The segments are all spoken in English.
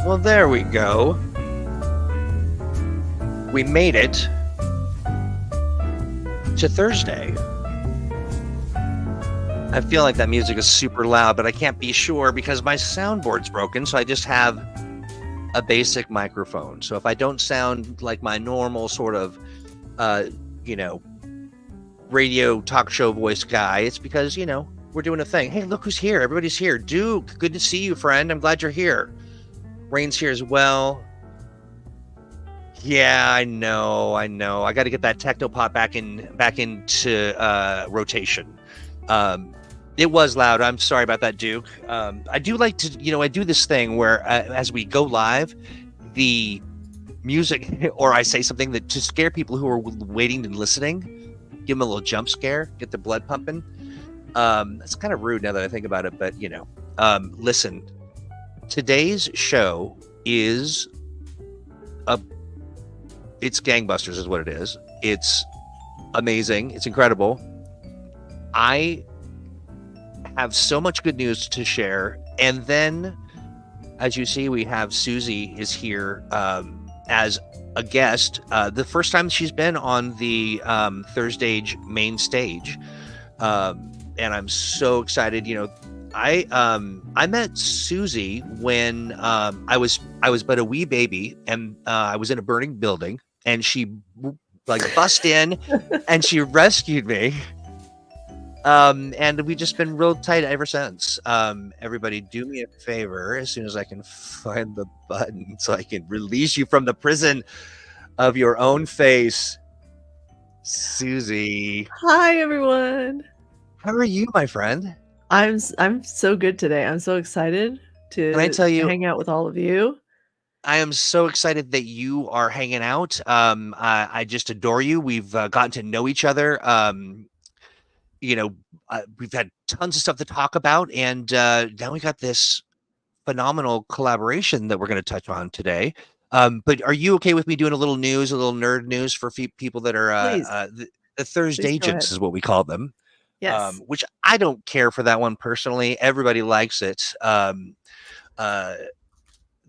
Well, there we go. We made it to Thursday. I feel like that music is super loud, but I can't be sure because my soundboard's broken, so I just have a basic microphone. So if I don't sound like my normal sort of, radio talk show voice guy, it's because, we're doing a thing. Hey, look who's here. Everybody's here. Duke, good to see you, friend. I'm glad you're here. Rain's here as well. Yeah, I know. I got to get that technopop back into rotation. It was loud. I'm sorry about that, Duke. I do like to, I do this thing where as we go live, the music, or I say something that to scare people who are waiting and listening, give them a little jump scare, get the blood pumping. That's kind of rude now that I think about it, but listen, today's show is it's gangbusters is what it is. It's amazing. It's incredible. I have so much good news to share. And then, as you see, we have Suzie is here as a guest. The first time she's been on the ThursdAGE main stage. And I'm so excited. I met Suzie when I was but a wee baby, and I was in a burning building, and she bust in and she rescued me. And we've just been real tight ever since. Everybody do me a favor as soon as I can find the button so I can release you from the prison of your own face. Suzie. Hi, everyone. How are you, my friend? I'm so good today. I'm so excited to hang out with all of you. I am so excited that you are hanging out. I just adore you. We've gotten to know each other. We've had tons of stuff to talk about, and now we got this phenomenal collaboration that we're going to touch on today. But are you okay with me doing a little nerd news for people that are the ThursdAGents is what we call them? Yes. Which I don't care for that one personally. Everybody likes it. The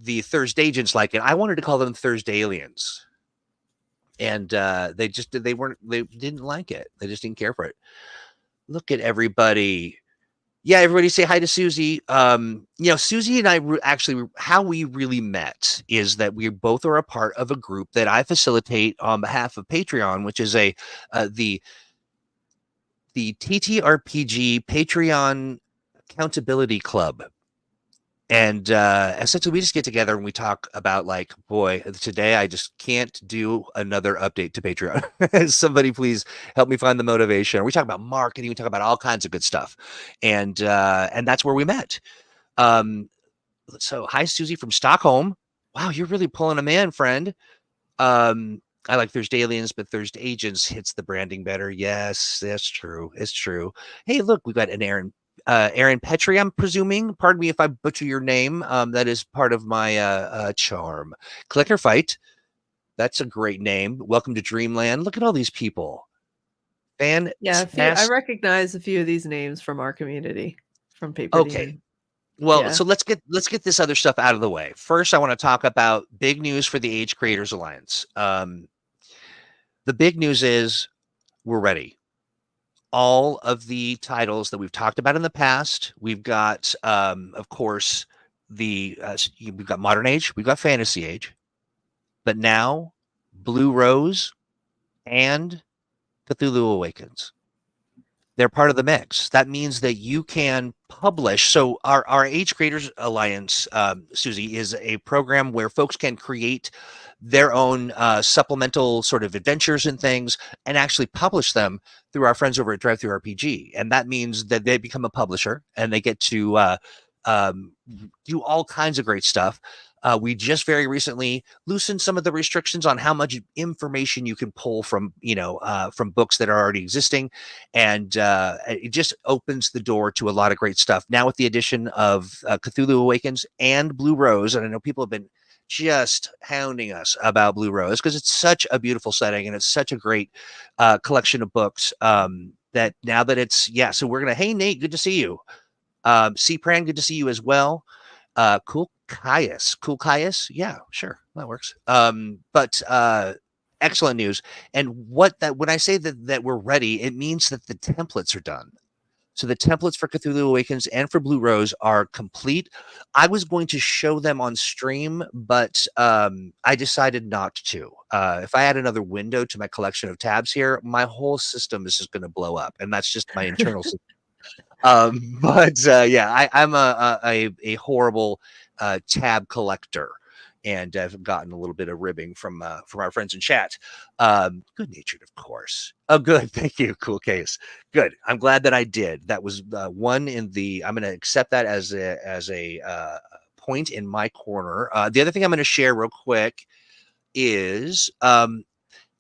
ThursdAGents like it. I wanted to call them ThursdAliens, and they didn't like it. They just didn't care for it. Look at everybody. Yeah, everybody say hi to Suzie. Suzie and I actually, how we really met is that we both are a part of a group that I facilitate on behalf of Patreon, which is the TTRPG Patreon Accountability Club. And essentially we just get together and we talk about today I just can't do another update to Patreon. Somebody please help me find the motivation. We talk about marketing, we talk about all kinds of good stuff. And that's where we met. So hi, Suzie from Stockholm. Wow, you're really pulling them in, friend. I like ThursdAliens, but ThursdAGents hits the branding better. Yes, that's true. It's true. Hey, look, we've got an Aaron Petrie, I'm presuming. Pardon me if I butcher your name. That is part of my charm. Clicker Fight. That's a great name. Welcome to Dreamland. Look at all these people. I recognize a few of these names from our community, from PaperDemon. Okay. Well, so let's get this other stuff out of the way. First, I want to talk about big news for the Age Creators Alliance. The big news is we're ready. All of the titles that we've talked about in the past, we've got, of course, we've got Modern Age, we've got Fantasy Age, but now Blue Rose and Cthulhu Awakens. They're part of the mix. That means that you can publish. So our Age Creators Alliance, Suzie, is a program where folks can create their own supplemental sort of adventures and things and actually publish them through our friends over at RPG. And that means that they become a publisher and they get to do all kinds of great stuff. We just very recently loosened some of the restrictions on how much information you can pull from books that are already existing. And it just opens the door to a lot of great stuff. Now with the addition of Cthulhu Awakens and Blue Rose, and I know people have been just hounding us about Blue Rose because it's such a beautiful setting and it's such a great collection of books that now that it's, so we're going to, hey, Nate, good to see you. C-Pran, good to see you as well. Cool Caius. Yeah, sure. That works. But excellent news. And when I say that we're ready, it means that the templates are done. So the templates for Cthulhu Awakens and for Blue Rose are complete. I was going to show them on stream, but I decided not to. If I add another window to my collection of tabs here, my whole system is just going to blow up, and that's just my internal system. But yeah, I'm a horrible tab collector, and I've gotten a little bit of ribbing from our friends in chat. Good natured, of course. Oh, good. Thank you. Cool case. Good. I'm glad that I did. That was one in the. I'm going to accept that as a point in my corner. The other thing I'm going to share real quick is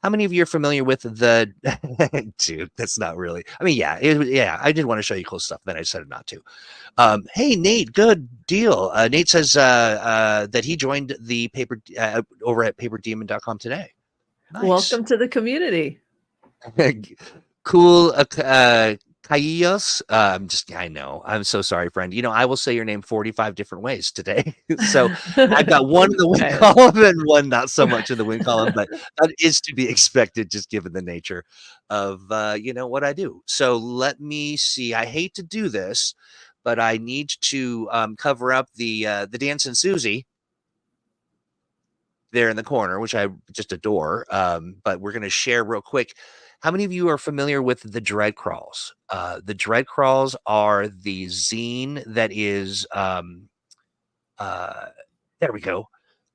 how many of you are familiar with the dude? That's not really. I mean, yeah. I did want to show you cool stuff. Then I decided not to. Hey, Nate, good deal. Nate says that he joined the paper over at PaperDemon.com today. Nice. Welcome to the community. Cool. Caillos. I know. I'm so sorry, friend. I will say your name 45 different ways today. So I've got one in the win column and one not so much in the win column, but that is to be expected just given the nature of what I do. So let me see. I hate to do this, but I need to cover up the dancing Suzie there in the corner, which I just adore. But we're going to share real quick. How many of you are familiar with the Dreadcrawls? The Dreadcrawls are the zine that is, there we go,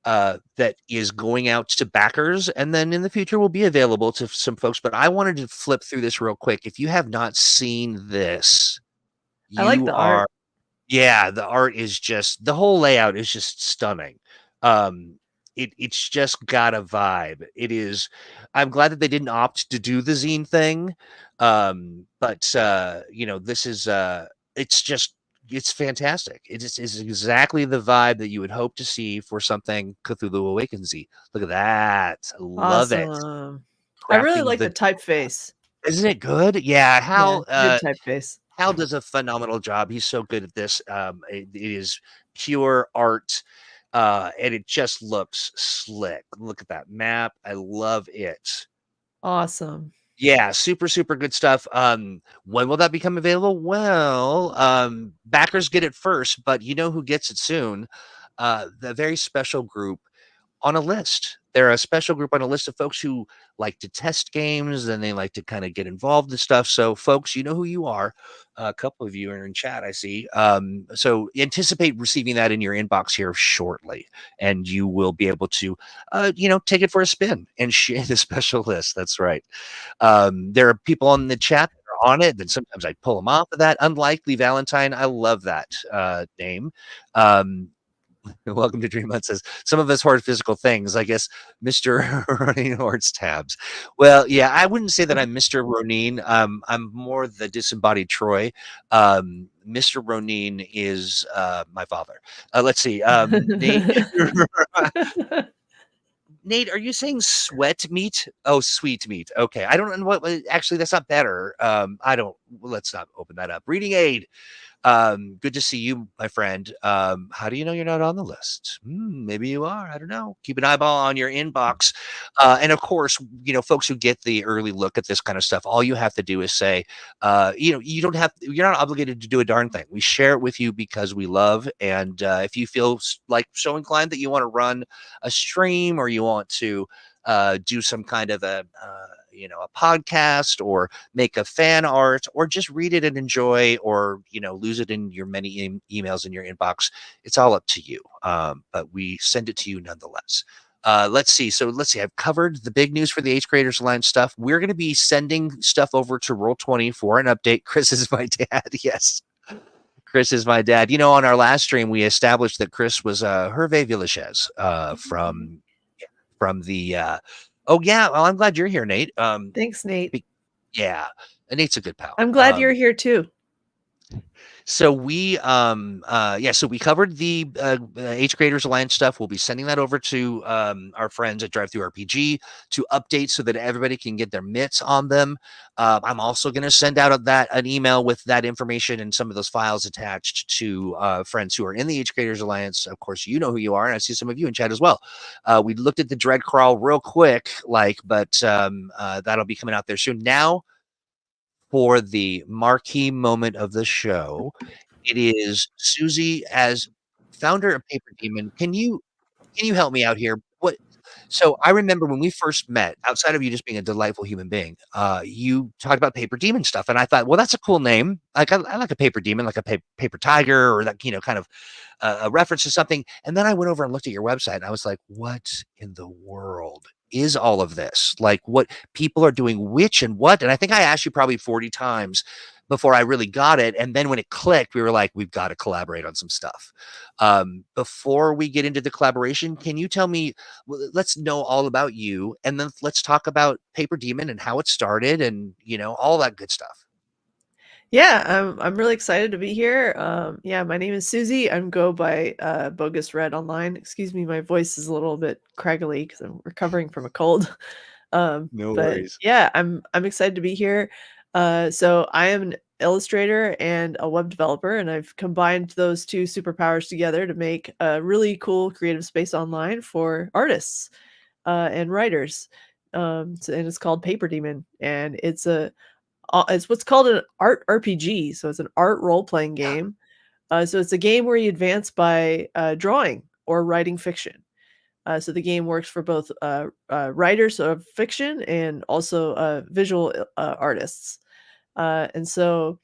that is going out to backers, and then in the future will be available to some folks. But I wanted to flip through this real quick. If you have not seen this, I like the art. Yeah, the art is just, the whole layout is just stunning. It's just got a vibe. It is. I'm glad that they didn't opt to do the zine thing, but this is. It's fantastic. It is exactly the vibe that you would hope to see for something Cthulhu Awakens-y. Look at that. I love it. I really like the typeface. Isn't it good? Yeah. Good typeface. Hal does a phenomenal job. He's so good at this. It is pure art. And it just looks slick. Look at that map. I love it. Awesome. Yeah, super, super good stuff. When will that become available? Well, backers get it first, but you know who gets it soon? The very special group on a list. They're a special group on a list of folks who like to test games and they like to kind of get involved in stuff. So, folks, you know who you are. A couple of you are in chat, I see. So anticipate receiving that in your inbox here shortly, and you will be able to, take it for a spin and share the special list. That's right. There are people on the chat that are on it, then sometimes I pull them off of that. Unlikely Valentine, I love that name. Welcome to Dreamland says some of us hoard physical things. I guess Mr. Ronin hoards tabs. Well, yeah, I wouldn't say that I'm Mr. Ronin. I'm more the disembodied Troy. Mr. Ronin is my father. Let's see. Nate, Nate, are you saying sweat meat? Oh, sweet meat. Okay. I don't know what. Actually, that's not better. Let's not open that up. Reading aid. Good to see you, my friend. How do you know you're not on the list? Maybe you are. I don't know. Keep an eyeball on your inbox. And of course, folks who get the early look at this kind of stuff, all you have to do is say, you're not obligated to do a darn thing. We share it with you because we love. And if you feel like so inclined that you want to run a stream or you want to do some kind of a podcast or make a fan art or just read it and enjoy or, lose it in your many emails in your inbox. It's all up to you. But we send it to you nonetheless. Let's see. I've covered the big news for the Age Creators Alliance stuff. We're going to be sending stuff over to Roll20 for an update. Chris is my dad. Yes. Chris is my dad. On our last stream, we established that Chris was Hervé Villachez from the oh yeah, well, I'm glad you're here, Nate. Thanks, Nate. Yeah, and Nate's a good pal. I'm glad you're here too. So we so we covered the Age Creators Alliance stuff. We'll be sending that over to our friends at DriveThruRPG to update so that everybody can get their mitts on them. I'm also going to send out an email with that information and some of those files attached to friends who are in the Age Creators Alliance. Of course, you know who you are, and I see some of you in chat as well. We looked at the Dreadcrawl real quick, but that'll be coming out there soon. Now, for the marquee moment of the show, it is Suzie as founder of PaperDemon. Can you help me out here? So I remember when we first met, outside of you just being a delightful human being, you talked about PaperDemon stuff, and I thought, well, that's a cool name. Like I like a paper demon, like a paper tiger, or that kind of a reference to something. And then I went over and looked at your website, and I was like, what in the world is all of this? Like, what people are doing, which and what? And I think I asked you probably 40 times before I really got it. And then when it clicked, we were like, we've got to collaborate on some stuff. Before we get into the collaboration, can you tell me, let's know all about you, and then let's talk about PaperDemon and how it started and, all that good stuff. Yeah, I'm really excited to be here. My name is Suzie. I'm go by Bogus Red online. Excuse me, my voice is a little bit craggly because I'm recovering from a cold. No worries. Yeah, I'm excited to be here. So I am an illustrator and a web developer, and I've combined those two superpowers together to make a really cool creative space online for artists and writers. And it's called PaperDemon, and it's what's called an art RPG. So it's an art role-playing game. So it's a game where you advance by drawing or writing fiction. So the game works for both writers of fiction and also visual artists. And so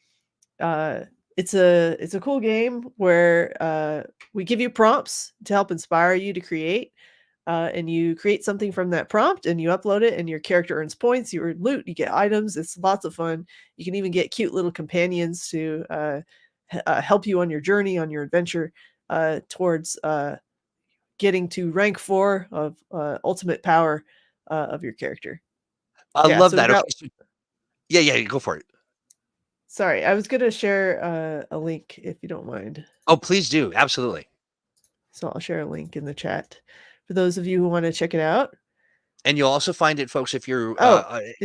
it's a cool game where we give you prompts to help inspire you to create. And you create something from that prompt and you upload it, and your character earns points, you earn loot, you get items. It's lots of fun. You can even get cute little companions to help you on your journey, on your adventure towards getting to rank 4 of ultimate power of your character. I love that. Okay, so, yeah, go for it. Sorry, I was going to share a link if you don't mind. Oh, please do. Absolutely. So I'll share a link in the chat for those of you who want to check it out. And you'll also find it, folks, if you're it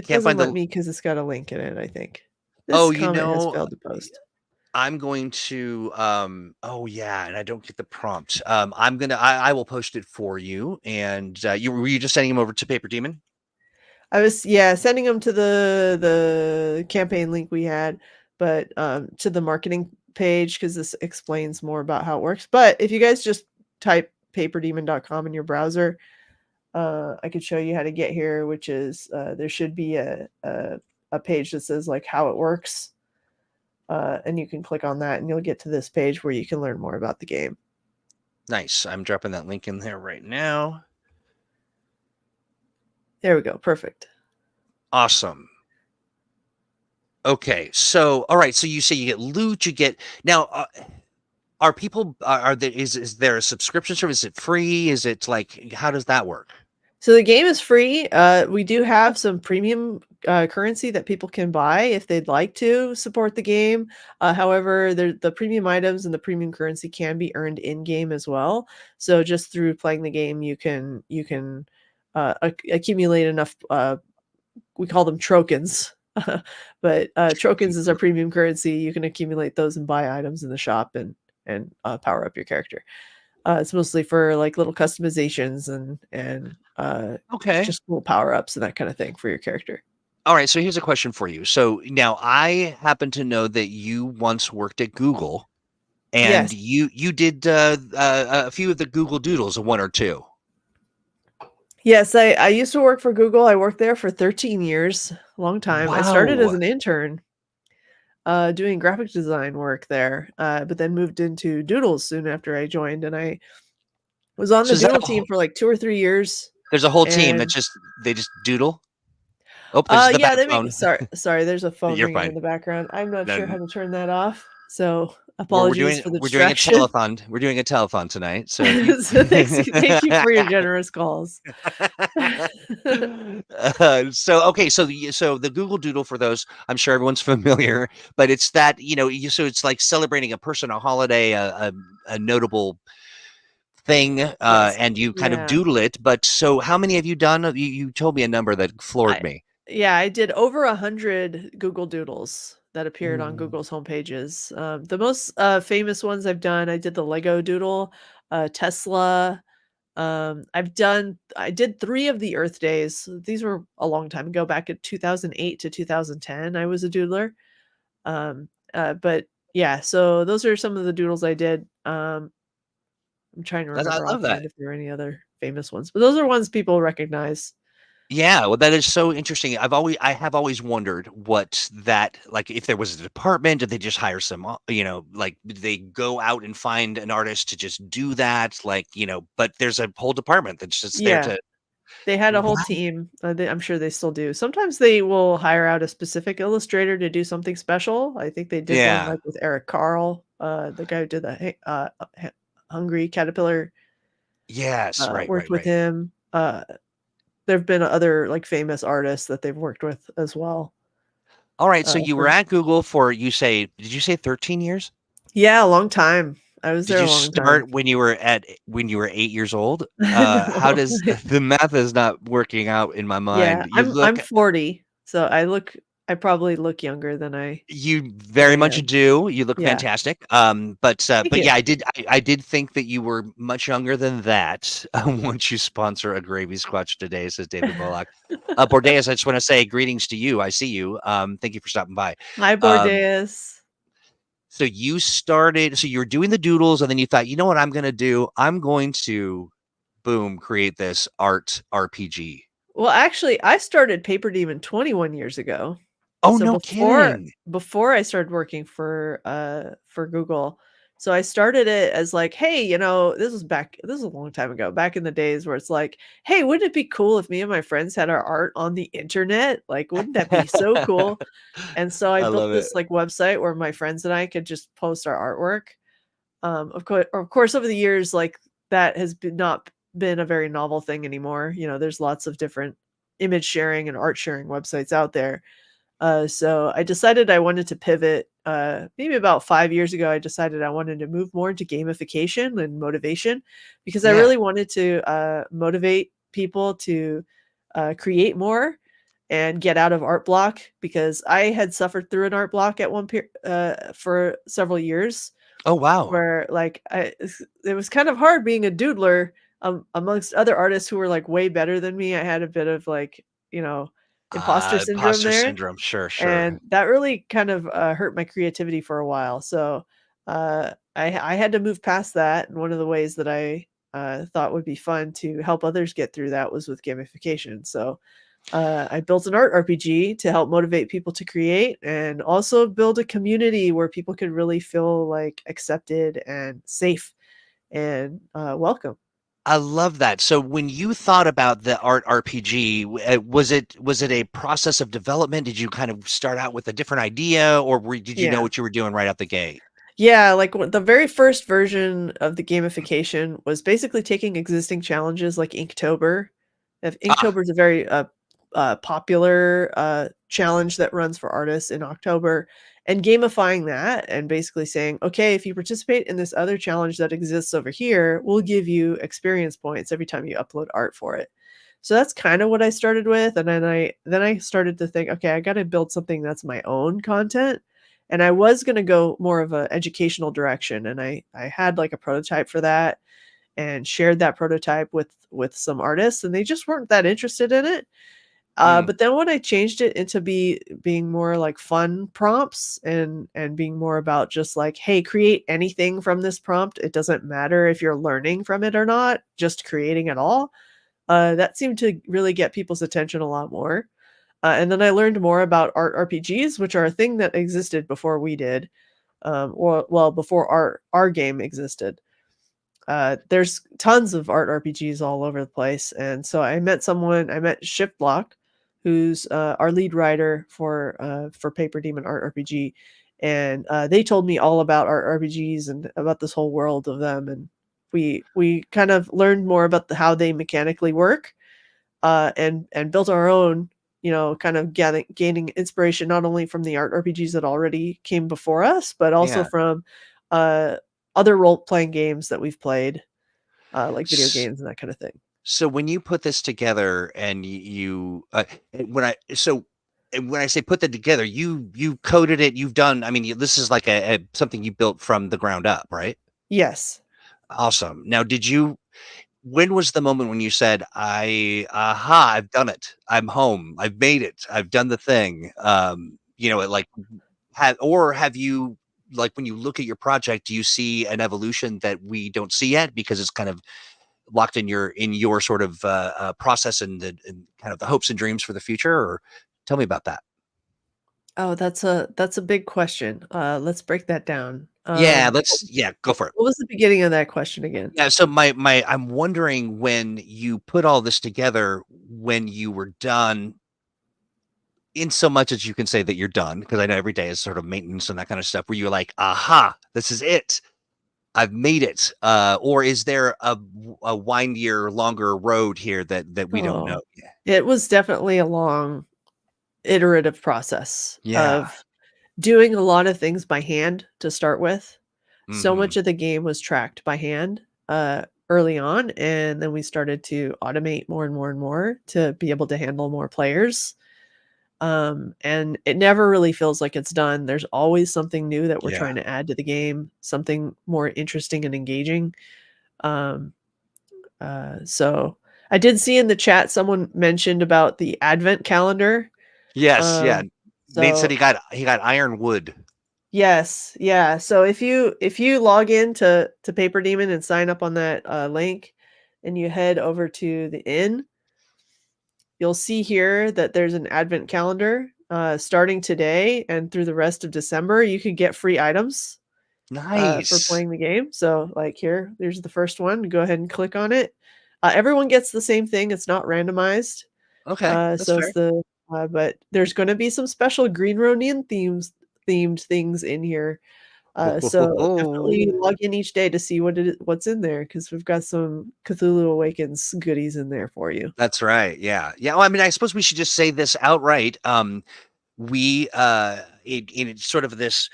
can't doesn't let me because it's got a link in it, I think. This comment has failed to post. I'm going to and I don't get the prompt. I will post it for you. And were you just sending him over to PaperDemon? I was sending them to the campaign link we had, but to the marketing page, because this explains more about how it works. But if you guys just type paperdemon.com in your browser, I could show you how to get here, which is there should be a page that says like how it works, and you can click on that and you'll get to this page where you can learn more about the game. Nice. I'm dropping that link in there right now. There we go. Perfect. Awesome. Okay. So, all right. So you say you get loot, now, are people, is there a subscription service? Is it free? Is it like, how does that work? So the game is free. We do have some premium currency that people can buy if they'd like to support the game. However, the premium items and the premium currency can be earned in game as well. So just through playing the game, you can accumulate enough. We call them trokens, but trokens is our premium currency. You can accumulate those and buy items in the shop and power up your character. It's mostly for like little customizations and just cool power-ups and that kind of thing for your character. All right, so here's a question for you. So now I happen to know that you once worked at Google, and you did a few of the Google Doodles, 1 or 2. Yes, I used to work for Google. I worked there for 13 years, long time. Wow. I started as an intern doing graphic design work there, but then moved into Doodles soon after I joined, and I was on the Doodle team for like 2 or 3 years. There's a whole team that they just doodle. Oh, they make sorry. There's a phone ringing in the background. I'm not sure how to turn that off. So Apologies for the we're doing a distraction. telethon. We're doing a telethon tonight. So, if you... So thank you for your generous calls. So the Google Doodle, for those, I'm sure everyone's familiar, but it's that, so it's like celebrating a person, a holiday, a notable thing, Yes. and you kind of Yeah. doodle it. But so how many have you done? You told me a number that floored me. I did over 100 Google Doodles that appeared on Ooh. Google's homepages. The most famous ones I've done, I did the Lego Doodle, Tesla. I did 3 of the Earth Days. These were a long time ago, back in 2008 to 2010. I was a doodler. But yeah, so those are some of the doodles I did. I'm trying to I remember love that. offhand if there are any other famous ones, but those are ones people recognize. Yeah, well, that is so interesting. I have always wondered what that, like, if there was a department, did they just hire some, like, did they go out and find an artist to just do that? Like, but there's a whole department that's just there Yeah, to... they had a whole Wow. team. I'm sure they still do. Sometimes they will hire out a specific illustrator to do something special. I think they did one Yeah. like with Eric Carl, the guy who did the Hungry Caterpillar. Yes. Right. Worked Right. with Right. him. There've been other like famous artists that they've worked with as well. All right. So you were For at Google for, did you say 13 years? Yeah, a long time. I was Did there you a long time. start when you were 8 years old? How No. does the math is not working out in my Yeah, mind. I'm 40, so I probably look younger You than very I much am. do. You look Yeah. fantastic. Thank But you. yeah, I did think that you were much younger than that. Once you sponsor a gravy squatch today, says David Bullock. Bordeas, I just want to say greetings to you. I see you. Thank you for stopping by. Hi, Um, Bordeas. so you were doing the doodles, and then you thought, you know what I'm going to do? I'm going to, boom, create this art RPG. Well, actually, I started PaperDemon 21 years ago. Oh, So no kidding. before I started working for Google, so I started it as like, "Hey, this is a long time ago, back in the days where it's like, hey, wouldn't it be cool if me and my friends had our art on the internet? Like, wouldn't that be so cool?" And so I I built love it. this like website where my friends and I could just post our artwork. Of course, over the years, like that has not been a very novel thing anymore. There's lots of different image sharing and art sharing websites out there. So I decided I wanted to pivot. Maybe about 5 years ago, I decided I wanted to move more into gamification and motivation because I Yeah. really wanted to motivate people to create more and get out of art block because I had suffered through an art block at for several years Oh, wow. where it was kind of hard being a doodler amongst other artists who were like way better than me. I had a bit of like, imposter syndrome Imposter there, syndrome. Sure, and sure. that really kind of hurt my creativity for a while. So I had to move past that, and one of the ways that I thought would be fun to help others get through that was with gamification. So I built an art RPG to help motivate people to create and also build a community where people could really feel like accepted and safe and welcome. I love that. So when you thought about the art RPG, was it a process of development? Did you kind of start out with a different idea, or did you know Yeah. what you were doing right out the gate? Yeah, like the very first version of the gamification was basically taking existing challenges like Inktober. If Ah, Inktober is a very popular challenge that runs for artists in October, and gamifying that and basically saying, okay, if you participate in this other challenge that exists over here, we'll give you experience points every time you upload art for it. So that's kind of what I started with, and then I started to think, okay, I got to build something that's my own content, and I was going to go more of a educational direction, and I had like a prototype for that and shared that prototype with some artists, and they just weren't that interested in it. mm, But then when I changed it into being more like fun prompts and being more about just like, hey, create anything from this prompt. It doesn't matter if you're learning from it or not, just creating it all. That seemed to really get people's attention a lot more. And then I learned more about art RPGs, which are a thing that existed before we did, or well, before our game existed. There's tons of art RPGs all over the place, and so I met Shiftblock, who's our lead writer for PaperDemon Art RPG, and they told me all about our RPGs and about this whole world of them, and we kind of learned more about how they mechanically work, and built our own, kind of gaining inspiration not only from the art RPGs that already came before us, but also Yeah. from other role playing games that we've played, like video games and that kind of thing. So when you put this together and you when I say put that together, you coded it, you've done, I mean, this is like a something you built from the ground up, right? Yes. Awesome. Now, when was the moment when you said, aha, I've done it. I'm home. I've made it. I've done the thing. Like have you, like, when you look at your project, do you see an evolution that we don't see yet because it's kind of locked in your sort of process and kind of the hopes and dreams for the future? Or tell me about that. Oh, that's a big question. Let's break that down. Yeah, What go for it. what was the beginning of that question again? Yeah, so I'm wondering, when you put all this together, when you were done, in so much as you can say that you're done, because I know every day is sort of maintenance and that kind of stuff, where you're like, aha, this is it. I've made it. Or is there a windier, longer road here that we don't know Oh, yet? it was definitely a long iterative process Yeah. of doing a lot of things by hand to start with. So Mhm. much of the game was tracked by hand, early on, and then we started to automate more and more and more to be able to handle more players. And it never really feels like it's done. There's always something new that we're Yeah. trying to add to the game, something more interesting and engaging. Um, so I did see in the chat someone mentioned about the advent calendar. Yes, yeah. Um, Nate said so he got iron wood. yes, yeah. So if you log in to PaperDemon and sign up on that link, and you head over to the inn, you'll see here that there's an advent calendar starting today and through the rest of December. You can get free items for Nice. playing the game. So, like there's the first one. Go ahead and click on it. Everyone gets the same thing. It's not randomized. Okay, that's So it's fair. but there's going to be some special Green Ronin themed things in here. So definitely log in each day to see what's in there, because we've got some Cthulhu Awakens goodies in there for you. That's right. Yeah. Yeah. Well, I mean, I suppose we should just say this outright. We in sort of this,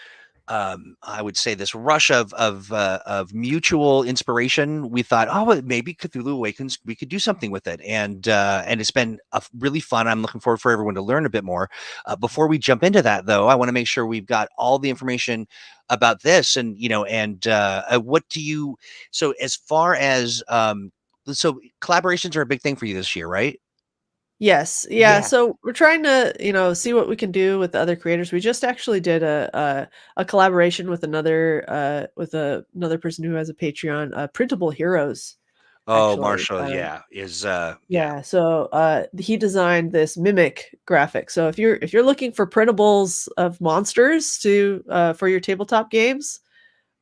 I would say, this rush of mutual inspiration, we thought, oh, well, maybe Cthulhu Awakens, we could do something with it, and it's been really fun. I'm looking forward for everyone to learn a bit more. Before we jump into that, though, I want to make sure we've got all the information about this, and what do you? So as far as so collaborations are a big thing for you this year, right? Yes, yeah, Yeah. so we're trying to, see what we can do with the other creators. We just actually did a collaboration with another person who has a Patreon, Printable Heroes, Oh, actually. Marshall, yeah, is yeah. Yeah, so he designed this mimic graphic. So if you're looking for printables of monsters to for your tabletop games,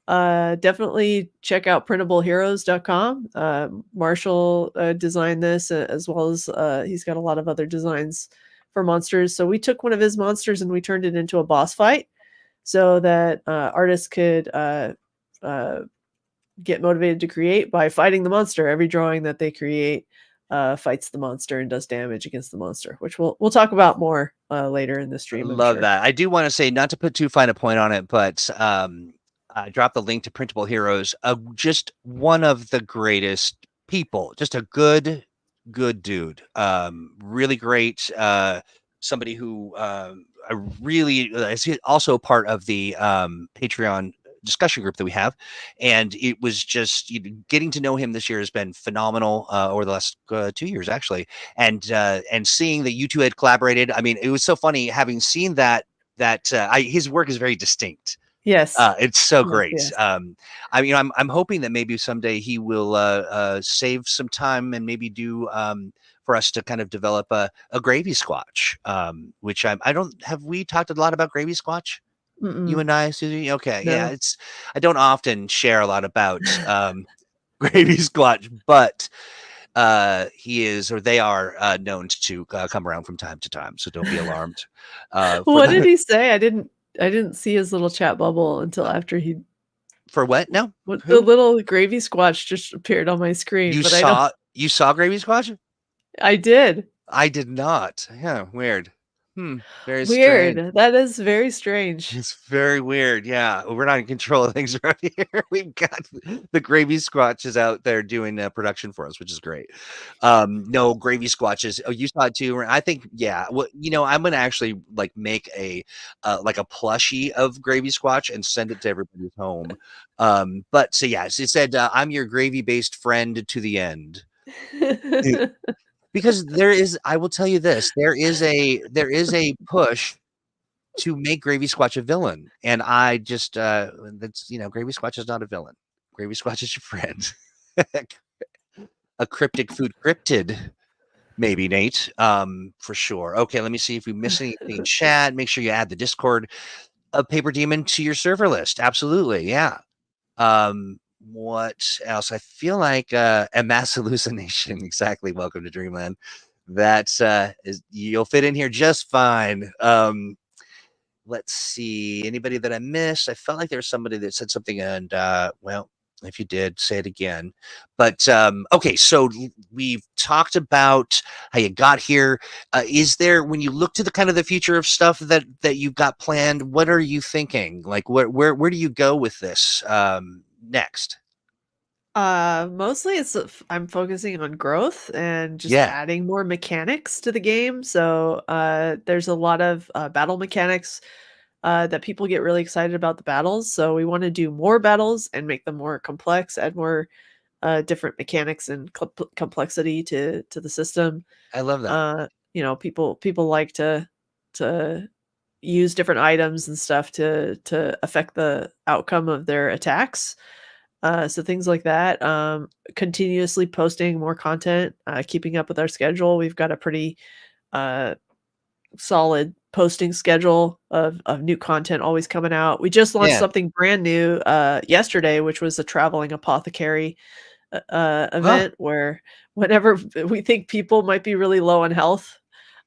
definitely check out printableheroes.com. Marshall designed this, as well as he's got a lot of other designs for monsters. So we took one of his monsters and we turned it into a boss fight so that artists could uh, get motivated to create by fighting the monster. Every drawing that they create fights the monster and does damage against the monster, which we'll talk about more later in the stream, I'm Love sure. that. I do want to say, not to put too fine a point on it, but I dropped the link to Printable Heroes. Just one of the greatest people, just a good dude. Really great. Somebody who I really is also part of the Patreon discussion group that we have, and it was just, getting to know him this year has been phenomenal, over the last 2 years, actually, and seeing that you two had collaborated. I mean, it was so funny having seen that his work is very distinct. Yes. It's so Yes. great. Yes. I'm hoping that maybe someday he will save some time and maybe do, for us to kind of develop a gravy squatch. Which I don't have we talked a lot about gravy squatch? You Mm-mm. and I, Susie? Okay, yeah. No. I don't often share a lot about gravy squatch, but he is, or they are, known to come around from time to time, so don't be alarmed for What did the he say? I didn't. didn't see his little chat bubble until after he For what? No? the Who? little gravy squatch just appeared on my screen, but I don't You saw Gravy Squatch? I did. I did not. Yeah, weird. Very strange. Weird. That is very strange. It's very weird. Yeah, we're not in control of things around here. We've got the Gravy Squatches out there doing production for us, which is great. No, Gravy Squatches. Oh, you saw it too. I think, yeah. Well, I'm gonna actually like make a plushie of Gravy Squatch and send it to everybody's home. But so yes, it said, "I'm your gravy-based friend to the end." Because I will tell you this, there is a push to make Gravy Squatch a villain, and I just that's Gravy Squatch is not a villain. Gravy Squatch is your friend. A cryptic food cryptid, maybe, Nate. For sure. Okay, let me see if we miss anything in chat. Make sure you add the Discord of Paper Demon to your server list. Absolutely, yeah. What else? I feel like a mass hallucination. Exactly. Welcome to Dreamland. That you'll fit in here just fine. Let's see. Anybody that I missed? I felt like there was somebody that said something, and well, if you did, say it again. But okay, so we've talked about how you got here. Is there, when you look to the kind of the future of stuff that you've got planned, what are you thinking? Like, where do you go with this next? Mostly I'm focusing on growth and just Yeah, adding more mechanics to the game. So, there's a lot of battle mechanics that people get really excited about the battles. So we want to do more battles and make them more complex, add more different mechanics and complexity to the system. I love that. People like to use different items and stuff to affect the outcome of their attacks. So things like that. Continuously posting more content, keeping up with our schedule. We've got a pretty uh, solid posting schedule of new content always coming out. We just launched Yeah. something brand new yesterday, which was a traveling apothecary Huh. event where whenever we think people might be really low on health,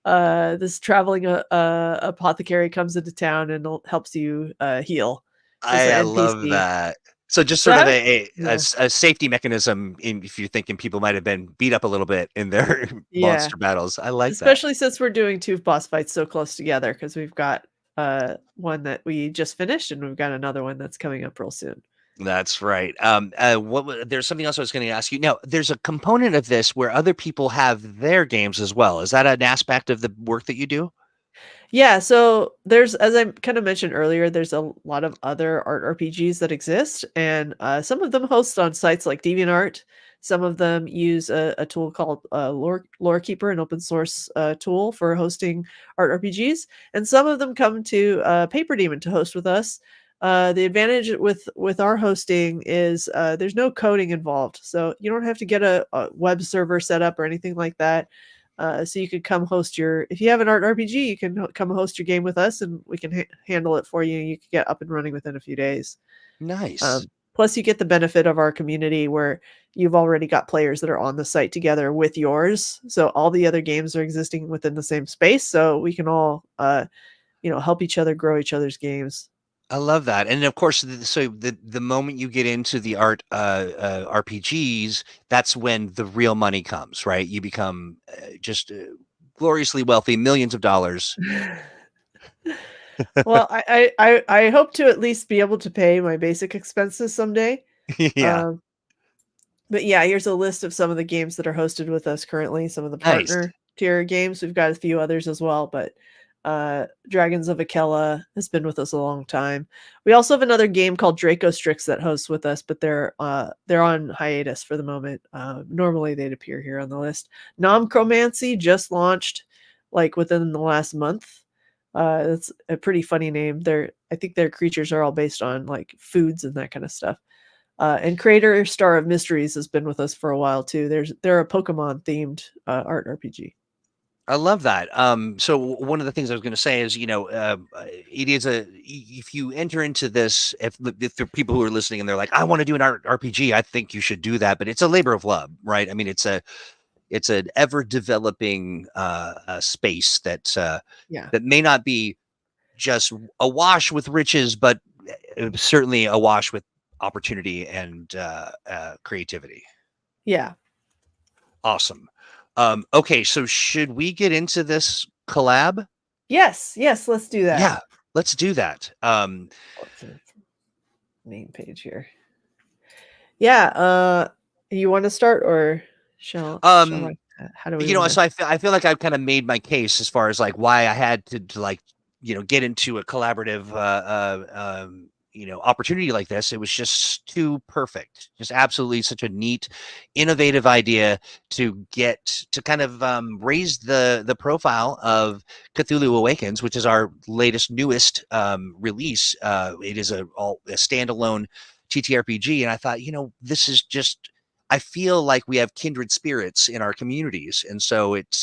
this traveling apothecary comes into town and helps you heal. So it's I an love NPC. that. So just So sort of I yeah. a safety mechanism if you're thinking people might have been beat up a little bit in their Yeah. monster battles. I like that. Especially since we're doing 2 boss fights so close together, because 'cause we've got, one that we just finished, and we've got another one that's coming up real soon. That's right. There's something else I was going to ask you. Now, there's a component of this where other people have their games as well. Is that an aspect of the work that you do? Yeah, so there's as I kinda mentioned earlier, there's a lot of other art RPGs that exist, and, some of them host on sites like DeviantArt. Some of them use a tool called, Lorekeeper, an open source, tool for hosting art RPGs, and some of them come to, PaperDemon to host with us. The advantage with our hosting is, there's no coding involved, so you don't have to get a web server set up or anything like that. So you could come host if you have an art RPG, you can come host your game with us, and we can handle it for you. You can get up and running within a few days. Nice. Plus, you get the benefit of our community where you've already got players that are on the site together with yours. So all the other games are existing within the same space. So we can all, help each other grow each other's games. I love that. And of course, so the moment you get into the RPGs, that's when the real money comes, right? You become just gloriously wealthy, millions of dollars. Well, I hope to at least be able to pay my basic expenses someday. Yeah. Um, But yeah, here's a list of some of the games that are hosted with us currently, some of the Nice. partner tier games. We've got a few others as well, but Dragons of Akella has been with us a long time. We also have another game called Draco Strix that hosts with us, but they're on hiatus for the moment. Normally they'd appear here on the list. Nomchromancy just launched like within the last month. It's a pretty funny name. I think their creatures are all based on like foods and that kind of stuff. And Creator Star of Mysteries has been with us for a while too. They're a Pokemon themed art RPG. I love that. So one of the things I was going to say is, it is if you enter into this, if there are people who are listening and they're like, I want to do an RPG, I think you should do that. But it's a labor of love, right? I mean, it's an ever developing space that Yeah. that may not be just awash with riches, but certainly awash with opportunity and creativity. Yeah. Awesome. Okay, so should we get into this collab? Yes, let's do that. Yeah, let's do that. Main page here. Yeah, you want to start, or shall I? How do we? So I feel like I've kind of made my case as far as like why I had to like get into a collaborative opportunity like this. It was just too perfect, just absolutely such a neat, innovative idea to get to kind of raise the profile of Cthulhu Awakens, which is our newest release. It is a standalone TTRPG, and I thought, this is just. I feel like we have kindred spirits in our communities, and so it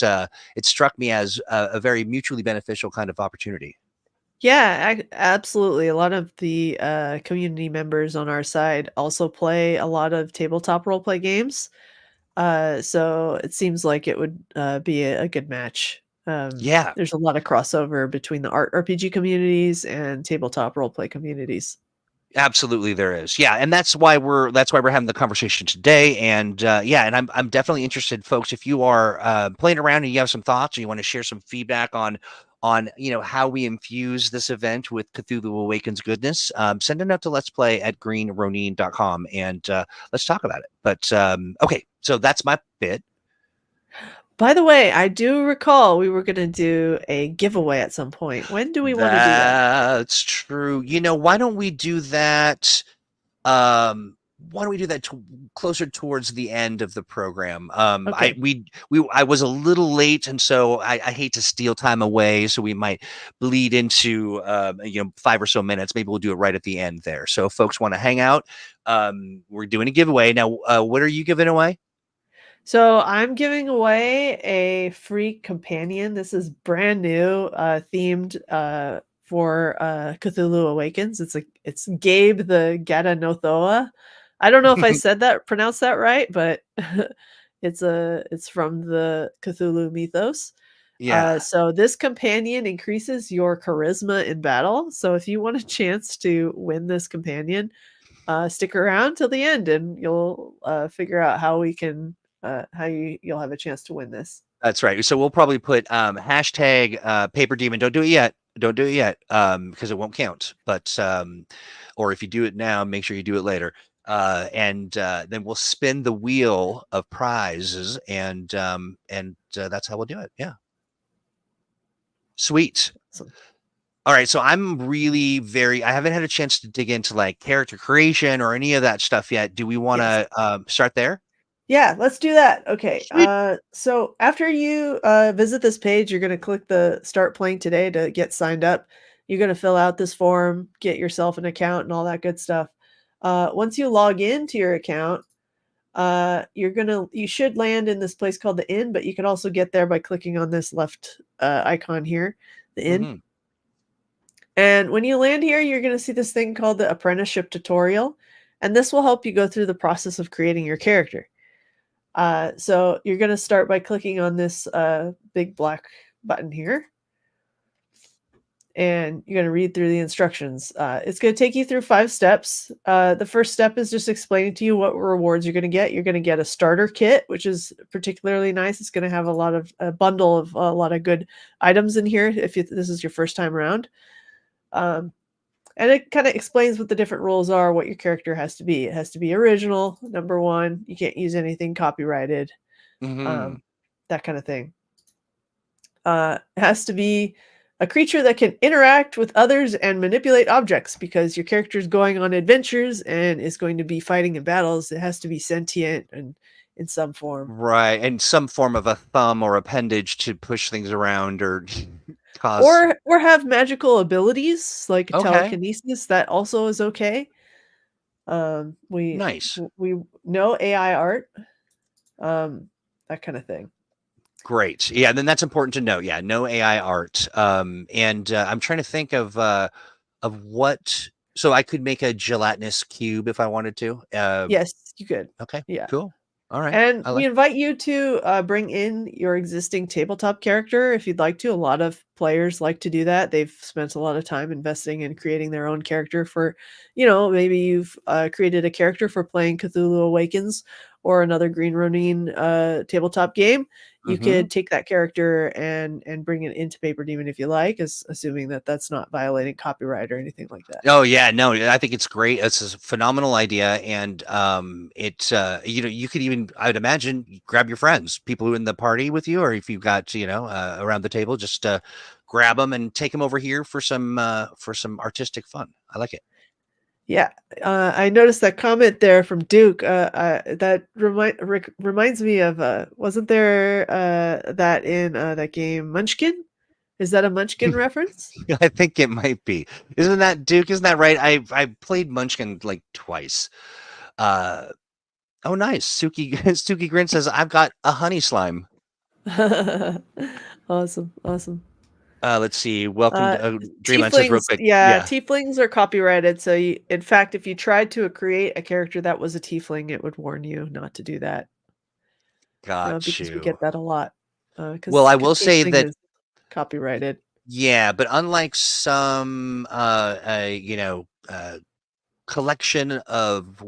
struck me as a very mutually beneficial kind of opportunity. Yeah, absolutely. A lot of the community members on our side also play a lot of tabletop role play games, so it seems like it would be a good match. Yeah. There's a lot of crossover between the RPG communities and tabletop role play communities. Absolutely, there is. Yeah, and that's why we're having the conversation today. And and I'm definitely interested, folks. If you are playing around and you have some thoughts, or you want to share some feedback on how we infuse this event with Cthulhu Awakens goodness, send a note to Let's Play at greenronin.com and let's talk about it. But okay, so that's my bit. By the way, I do recall we were going to do a giveaway at some point. When do we want to do that? That's true. Why don't we do that? Why don't we do that closer towards the end of the program? Okay. I was a little late, and so I hate to steal time away. So we might bleed into 5 or so minutes. Maybe we'll do it right at the end there. So if folks want to hang out, we're doing a giveaway now. What are you giving away? So I'm giving away a free companion. This is brand new, themed for Cthulhu Awakens. It's Gabe the Gata no Thoa. I don't know if I pronounced that right, but it's from the Cthulhu mythos. Yeah. So this companion increases your charisma in battle. So if you want a chance to win this companion, stick around till the end, and you'll figure out how we can you'll have a chance to win this. That's right. So we'll probably put hashtag PaperDemon. Don't do it yet. Don't do it yet because it won't count. But or if you do it now, make sure you do it later. And then we'll spin the wheel of prizes, and that's how we'll do it. Yeah. Sweet. Awesome. All right. So I'm really I haven't had a chance to dig into like character creation or any of that stuff yet. Do we want to start there? Yeah, let's do that. Okay. So after you visit this page, you're going to click the Start Playing Today to get signed up. You're going to fill out this form, get yourself an account, and all that good stuff. Once you log into your account, you should land in this place called the Inn, but you can also get there by clicking on this left icon here, the Inn. Mm-hmm. And when you land here, you're going to see this thing called the Apprenticeship Tutorial, and this will help you go through the process of creating your character. So you're going to start by clicking on this big black button here. And you're going to read through the instructions. It's going to take you through 5 steps. The first step is just explaining to you what rewards you're going to get. You're going to get a starter kit, which is particularly nice. It's going to have a bundle of a lot of good items in here if this is your first time around. And it kind of explains what the different rules are, what your character has to be. It has to be original, number 1. You can't use anything copyrighted, that kind of thing. It has to be a creature that can interact with others and manipulate objects, because your character is going on adventures and is going to be fighting in battles. It has to be sentient and in some form. Right, and some form of a thumb or appendage to push things around or cause or have magical abilities like telekinesis. That also is okay. We know AI art, that kind of thing. Great. Yeah, then that's important to know. Yeah, no AI art. And I'm trying to think of what. So I could make a gelatinous cube if I wanted to. Yes, you could. Okay. Yeah. Cool. All right. And I we like. invite you to bring in your existing tabletop character if you'd like to. A lot of players like to do that. They've spent a lot of time investing in creating their own character for, maybe you've created a character for playing Cthulhu Awakens or another Green Ronin tabletop game. You Mm-hmm. could take that character and bring it into PaperDemon if you like, assuming that that's not violating copyright or anything like that. Oh yeah, no, I think it's great. It's a phenomenal idea, and you could even, I'd imagine, grab your friends, people who are in the party with you, or if you've got around the table, just grab them and take them over here for some artistic fun. I like it. Yeah, I noticed that comment there from Duke. That reminds me of wasn't there that in that game Munchkin? Is that a Munchkin reference? I think it might be. Isn't that Duke? Isn't that right? I played Munchkin like twice. Uh, oh, nice. Suki Grin says, "I've got a honey slime." Awesome, awesome. Let's see. Welcome to Dreamland says real Tieflings, quick. yeah, Yeah, tieflings are copyrighted. So, in fact, if you tried to create a character that was a tiefling, it would warn you not to do that got because we you. get that a lot. Well, Because I will say tiefling that is copyrighted. yeah, but unlike some collection of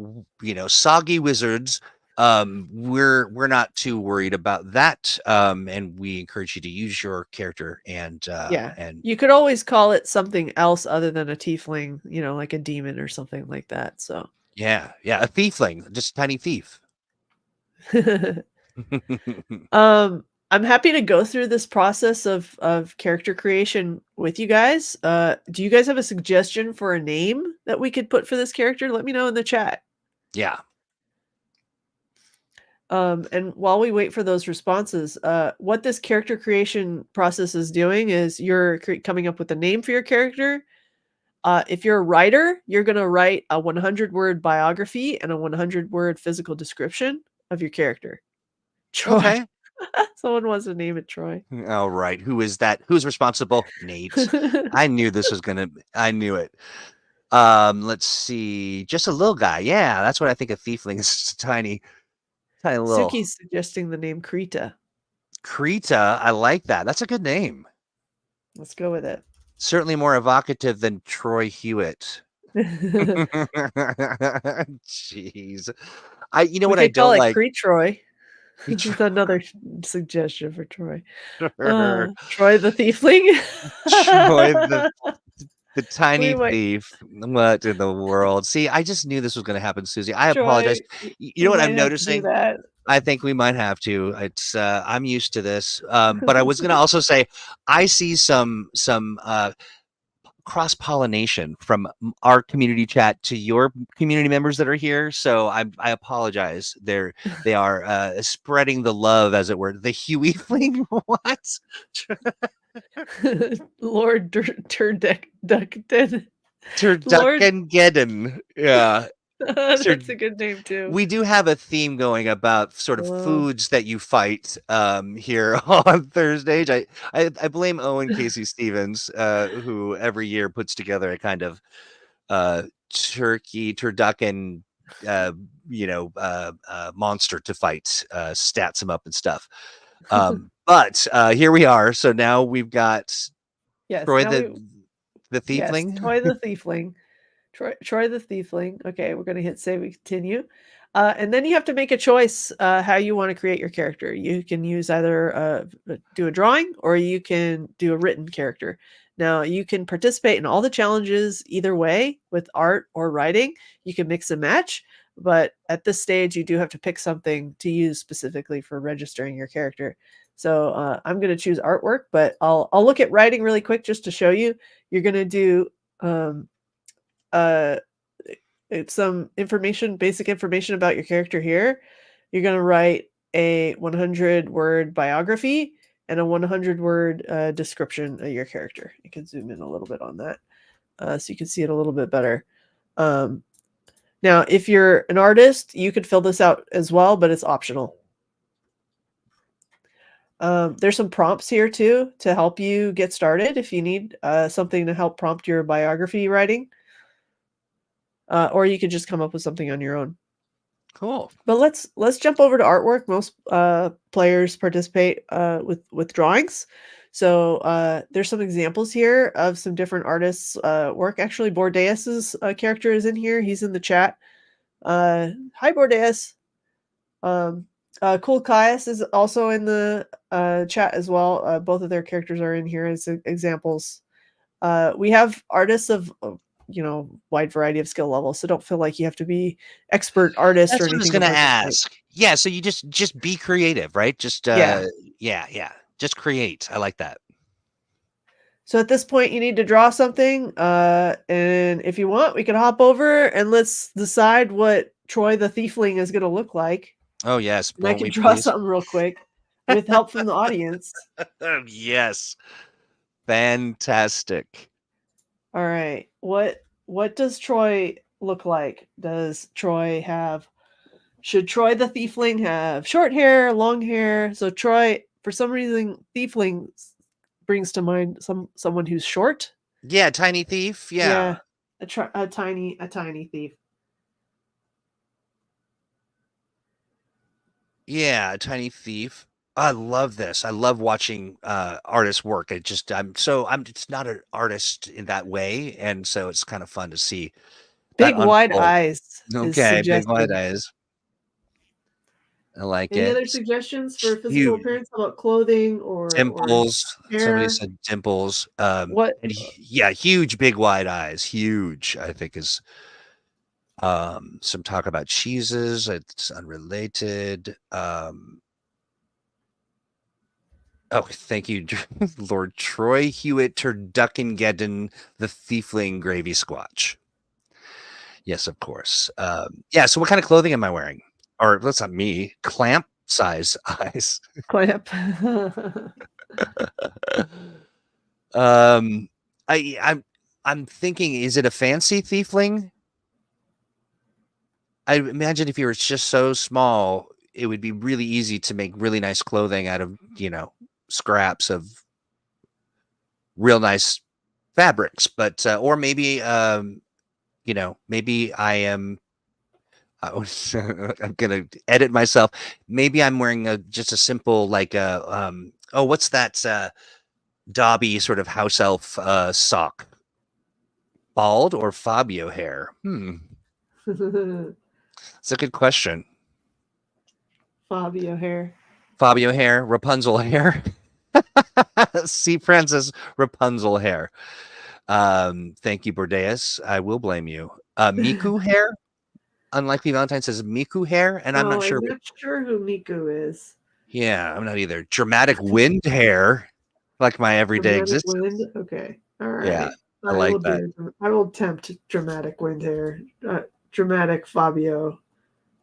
soggy wizards, we're not too worried about that, and we encourage you to use your character Yeah. and You could always call it something else other than a tiefling, like a demon or something like that, so. yeah, a thiefling, just a tiny thief. I'm happy to go through this process of character creation with you guys. Do you guys have a suggestion for a name that we could put for this character? Let me know in the chat. Yeah. And while we wait for those responses, what this character creation process is doing is you're coming up with a name for your character. If you're a writer, you're going to write a 100-word biography and a 100-word physical description of your character. Troy. Okay. Someone wants to name it Troy. All right. Who is that? Who's responsible? Nate. I knew this was I knew it. Let's see. Just a little guy. Yeah, that's what I think of tiefling. It's tiny little Suki's suggesting the name Krita. Krita. I like that. That's a good name. Let's go with it. Certainly more evocative than Troy Hewitt. Jeez. You know We what I could call don't it like? Crete Troy. That's another suggestion for Troy. Troy the Thiefling. Troy the tiny We might thief. What in the world? See, I just knew this was going to happen, Susie. I apologize. Troy, You know we what might I'm have to do noticing? that. I think we might have to. It's I'm used to this. But I was going to also say I see some cross pollination from our community chat to your community members that are here. So I apologize. They are spreading the love, as it were. The Huey fling. What? Lord Turduckton. Lord. Turducken. Yeah. That's a good name too. We do have a theme going about sort of foods that you fight here on ThursdAGE. I blame Owen Casey Stevens, who every year puts together a kind of turducken monster to fight, stats him up and stuff. But here we are. So now we've got Troy the Thiefling. Yes, Troy the Thiefling. Troy the Thiefling. Okay, we're going to hit save and continue. And then you have to make a choice how you want to create your character. You can use either do a drawing or you can do a written character. Now, you can participate in all the challenges either way with art or writing. You can mix and match. But at this stage, you do have to pick something to use specifically for registering your character. So I'm going to choose artwork, but I'll look at writing really quick just to show you. You're going to do it's some information, basic information about your character here. You're going to write a 100-word biography and a 100-word description of your character. You can zoom in a little bit on that so you can see it a little bit better. Now, if you're an artist, you could fill this out as well, but it's optional. There's some prompts here too to help you get started if you need something to help prompt your biography writing. Or you could just come up with something on your own. Cool. But let's jump over to artwork. Most players participate with drawings. So there's some examples here of some different artists' work. Actually, Bordeas's character is in here. He's in the chat. Hi, Bordeas. Cool Caius is also in the chat as well. Both of their characters are in here as examples. We have artists of wide variety of skill levels, so don't feel like you have to be expert artist That's or what I was anything. gonna ask. Yeah, so you just be creative, right? Just Yeah. just create. I like that. So at this point, you need to draw something, and if you want, we can hop over and let's decide what Troy the Thiefling is going to look like. Oh yes, And I won't can we draw please? something real quick with help from the audience. Yes, fantastic. All right, what does Troy look like? Should Troy the Thiefling have short hair, long hair? So Troy, for some reason, Thiefling brings to mind someone who's short. Yeah, tiny thief. Yeah. A tiny thief. Yeah, a tiny thief. I love this. I love watching artists work. I'm just not an artist in that way, and so it's kind of fun to see that Big wide unfold. eyes is Okay, big wide suggested. eyes. I like Any it. other suggestions for physical Huge appearance? How about clothing or dimples. Somebody hair? said dimples. What And yeah, huge, big wide eyes. Huge, I think is some talk about cheeses. It's unrelated. Oh, thank you, Lord Troy Hewitt Turduckengedden, the Thiefling Gravy Squatch. Yes, of course. Yeah, so what kind of clothing am I wearing? Or that's not me. Clamp size eyes. clamp? um, I'm thinking, is it a fancy thiefling? I imagine if you were just so small, it would be really easy to make really nice clothing out of, scraps of real nice fabrics. But or maybe maybe I am I'm gonna edit myself. Maybe I'm wearing just a simple like what's that Dobby sort of house elf sock? Bald or Fabio hair? It's a good question. Fabio hair. Fabio hair, Rapunzel hair. See Francis Rapunzel hair. Thank you, Bordeas. I will blame you. Miku hair. Unlikely Valentine says Miku hair, and I'm not sure. I'm not sure who Miku is. Yeah, I'm not either. Dramatic wind hair, like my everyday Dramatic existence. wind. Okay, all right. Yeah, I like that. I will attempt dramatic wind hair. Dramatic Fabio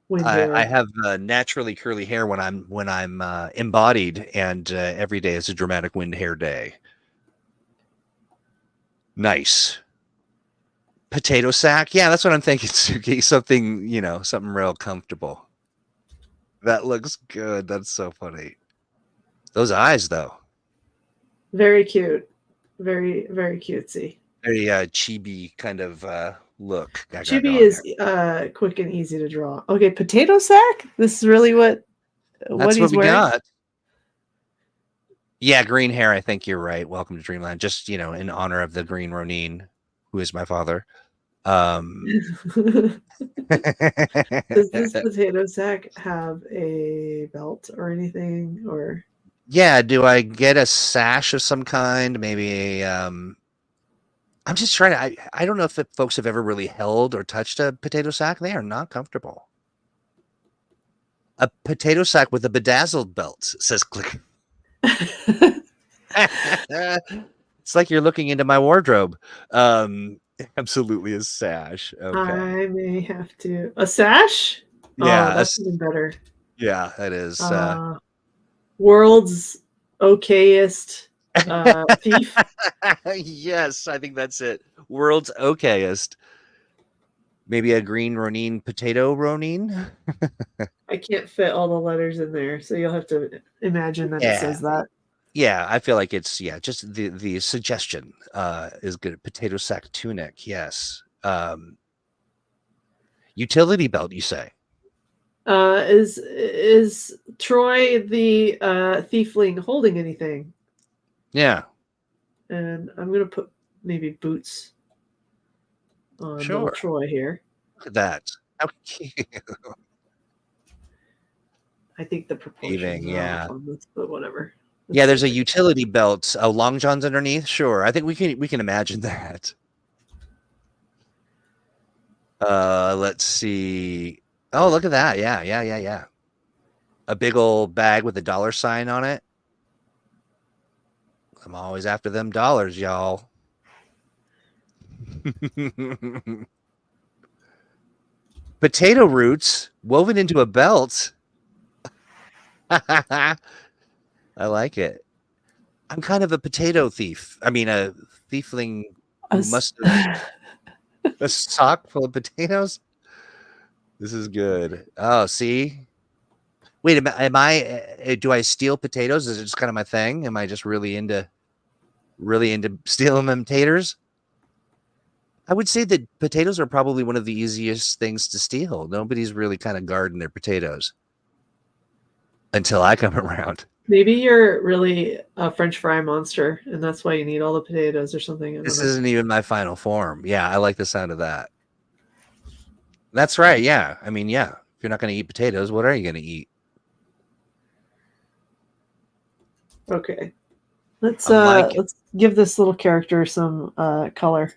wind hair. I have naturally curly hair when I'm embodied, and every day is a dramatic wind hair day. Nice. Potato sack. Yeah, that's what I'm thinking, Suki. Something real comfortable. That looks good. That's so funny. Those eyes, though. Very cute. Very, very cutesy. Very chibi kind of look. Chibi is quick and easy to draw. Okay, potato sack? This is really what he's wearing? Got. Yeah, green hair. I think you're right. Welcome to Dreamland. Just, in honor of the Green Ronin, who is my father. Does this potato sack have a belt or anything? Or yeah, do I get a sash of some kind? Maybe I'm just trying to. I don't know if folks have ever really held or touched a potato sack. They are not comfortable. A potato sack with a bedazzled belt, says Click. It's like you're looking into my wardrobe. Absolutely a sash. Okay. I may have to. A sash? Yeah. That's even better. Yeah, that is. World's okayest thief. Yes, I think that's it. World's okayest. Maybe a green Ronin, potato Ronin. I can't fit all the letters in there, so you'll have to imagine that it says that. Yeah, I feel like it's just the suggestion is good. Potato sack tunic, yes. Utility belt, you say? Is Troy the thiefling holding anything? Yeah. And I'm gonna put maybe boots on little Troy here. Look at that. How cute. I think the proportions are off on this, but whatever. Yeah, there's a utility belt. Oh, long johns underneath. Sure, I think we can imagine that. Let's see. Oh, look at that. Yeah. A big old bag with a dollar sign on it. I'm always after them dollars, y'all. Potato roots woven into a belt. I like it. I'm kind of a potato thief. I mean, a thiefling who must have a sock full of potatoes. This is good. Oh, see? Wait, am I? Do I steal potatoes? Is it just kind of my thing? Am I just really into stealing them taters? I would say that potatoes are probably one of the easiest things to steal. Nobody's really kind of guarding their potatoes until I come around. Maybe you're really a French fry monster, and that's why you need all the potatoes or something. This isn't even my final form. Yeah, I like the sound of that. That's right. Yeah. I mean, yeah. If you're not going to eat potatoes, what are you going to eat? Okay. Let's give this little character some color.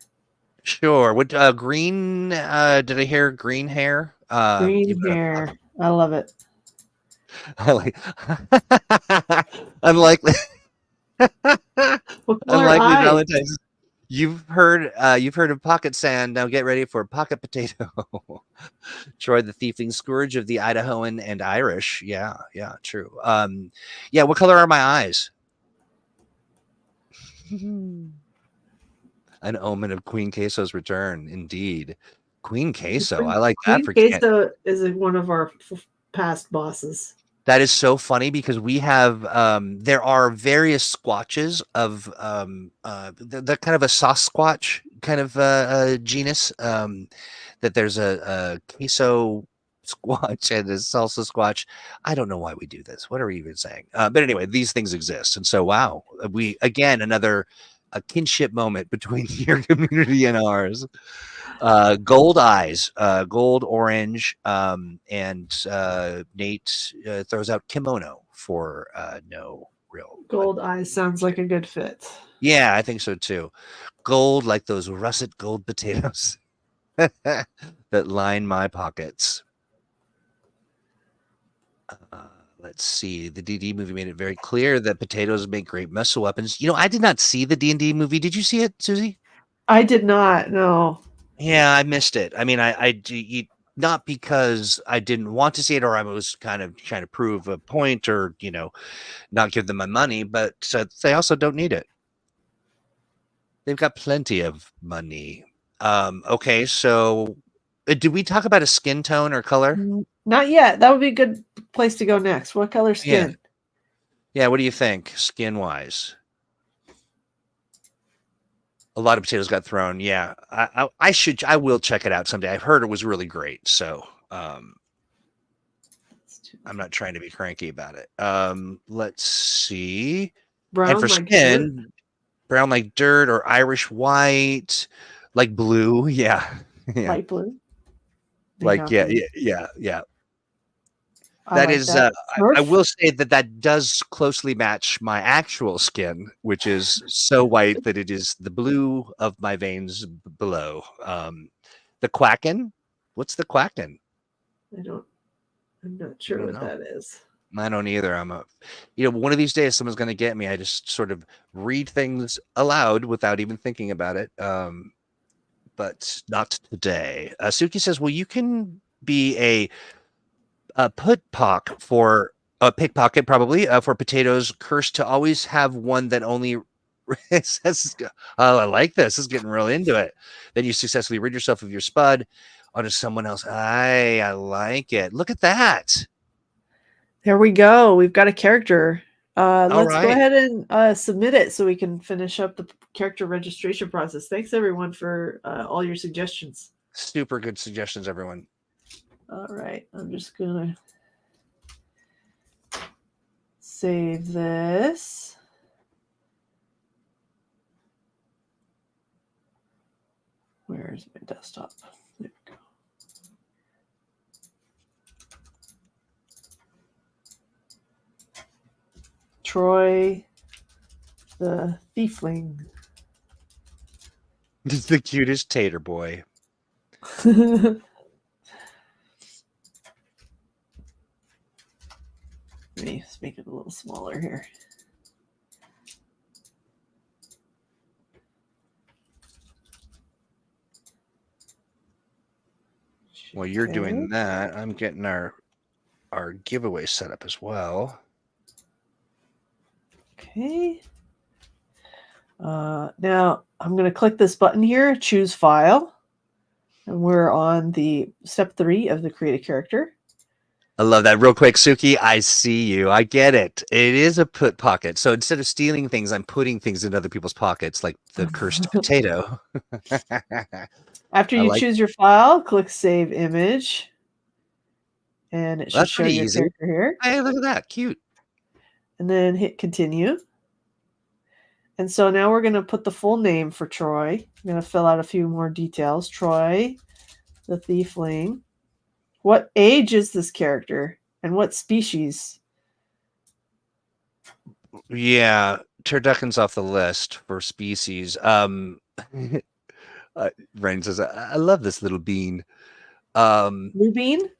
Sure. What green? Did I hear green hair? Green hair. I love it. I like. Unlikely. Unlikely Valentine's. You've heard of pocket sand. Now get ready for pocket potato. Troy, the thiefling scourge of the Idahoan and Irish. Yeah, true. Yeah. What color are my eyes? An omen of Queen Queso's return, indeed. Queen Queso, I like that. Queen Queso is one of our past bosses. That is so funny because we have there are various squatches of the kind of a Sasquatch kind of genus. That there's a queso squatch and a salsa squatch. I don't know why we do this. What are we even saying? But anyway, these things exist, and so wow, we again another a kinship moment between your community and ours. Gold eyes, gold, orange, and Nate throws out kimono for no real. Gold eyes sounds like a good fit. Yeah, I think so too. Gold, like those russet gold potatoes that line my pockets. Let's see. The D&D movie made it very clear that potatoes make great muscle weapons. You know, I did not see the D&D movie. Did you see it, Susie? I did not. No. Yeah, I missed it. I mean, I not because I didn't want to see it or I was kind of trying to prove a point or, you know, not give them my money, but they also don't need it. They've got plenty of money. Okay, so did we talk about a skin tone or color? Not yet. That would be a good place to go next. What color skin? Yeah, what do you think, skin-wise? A lot of potatoes got thrown. Yeah, I will check it out someday. I've heard it was really great. So I'm not trying to be cranky about it. Let's see. Brown, and for like skin, dirt? Brown like dirt or Irish white, like blue. Yeah. Light blue. Like, yeah. That is, I will say that does closely match my actual skin, which is so white that it is the blue of my veins below. The quacken? What's the quacken? I'm not sure what that is. I don't either. One of these days someone's going to get me. I just sort of read things aloud without even thinking about it. But not today. Suki says, well, you can be a pickpocket probably for potatoes, cursed to always have one that only says, oh, I like this. This is getting real into it. Then you successfully rid yourself of your spud onto someone else. I like it. Look at that. There we go. We've got a character. Let's go ahead and submit it so we can finish up the character registration process. Thanks everyone for all your suggestions. Super good suggestions, everyone. All right, I'm just gonna save this. Where's my desktop? There we go. Troy, the thiefling. It's the cutest tater boy. Let me make it a little smaller here. While you're doing that, I'm getting our giveaway set up as well. Okay. Now I'm going to click this button here, choose file. And we're on the step 3 of the create a character. I love that. Real quick, Suki, I see you. I get it. It is a put pocket. So instead of stealing things, I'm putting things in other people's pockets, like the cursed potato. After you choose your file, click Save Image. And it should show your character here. Hey, look at that. Cute. And then hit Continue. And so now we're going to put the full name for Troy. I'm going to fill out a few more details. Troy, the Thiefling. What age is this character? And what species? Yeah, turducken's off the list for species. Rain says, I love this little bean. Blue bean?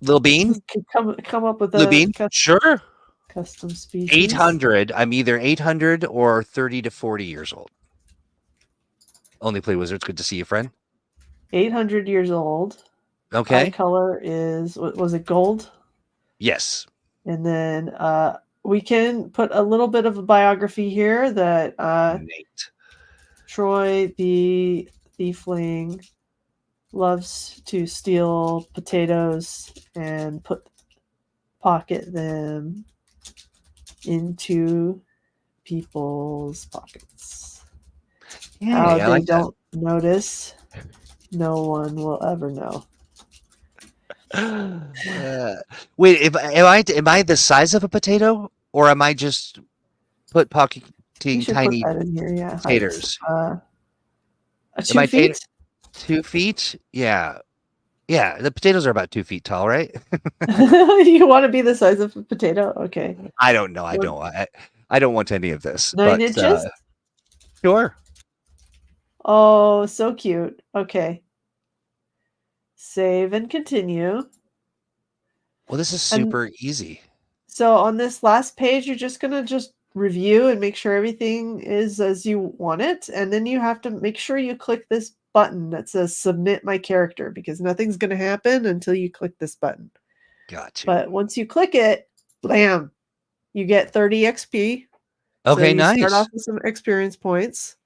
Little bean? Come up with Blue bean? Sure. Custom species. 800. I'm either 800 or 30 to 40 years old. Only Play Wizards. Good to see you, friend. 800 years old. Okay. Eye color is, was it gold? Yes. And then we can put a little bit of a biography here that Troy, the Thiefling, loves to steal potatoes and pocket them into people's pockets. How they like don't notice, no one will ever know. Wait, am I the size of a potato, or am I just pocketing tiny put that in here, yeah. taters? 2 feet? 2 feet? Yeah. Yeah, the potatoes are about 2 feet tall, right? You want to be the size of a potato? Okay. I don't know. I don't want any of this. 9 inches? Sure. Oh, so cute. Okay. Save and continue. Well, this is super easy. So on this last page, you're just going to review and make sure everything is as you want it. And then you have to make sure you click this button that says submit my character, because nothing's going to happen until you click this button. Gotcha. But once you click it, blam, you get 30 XP. Okay, so nice. Start off with some experience points.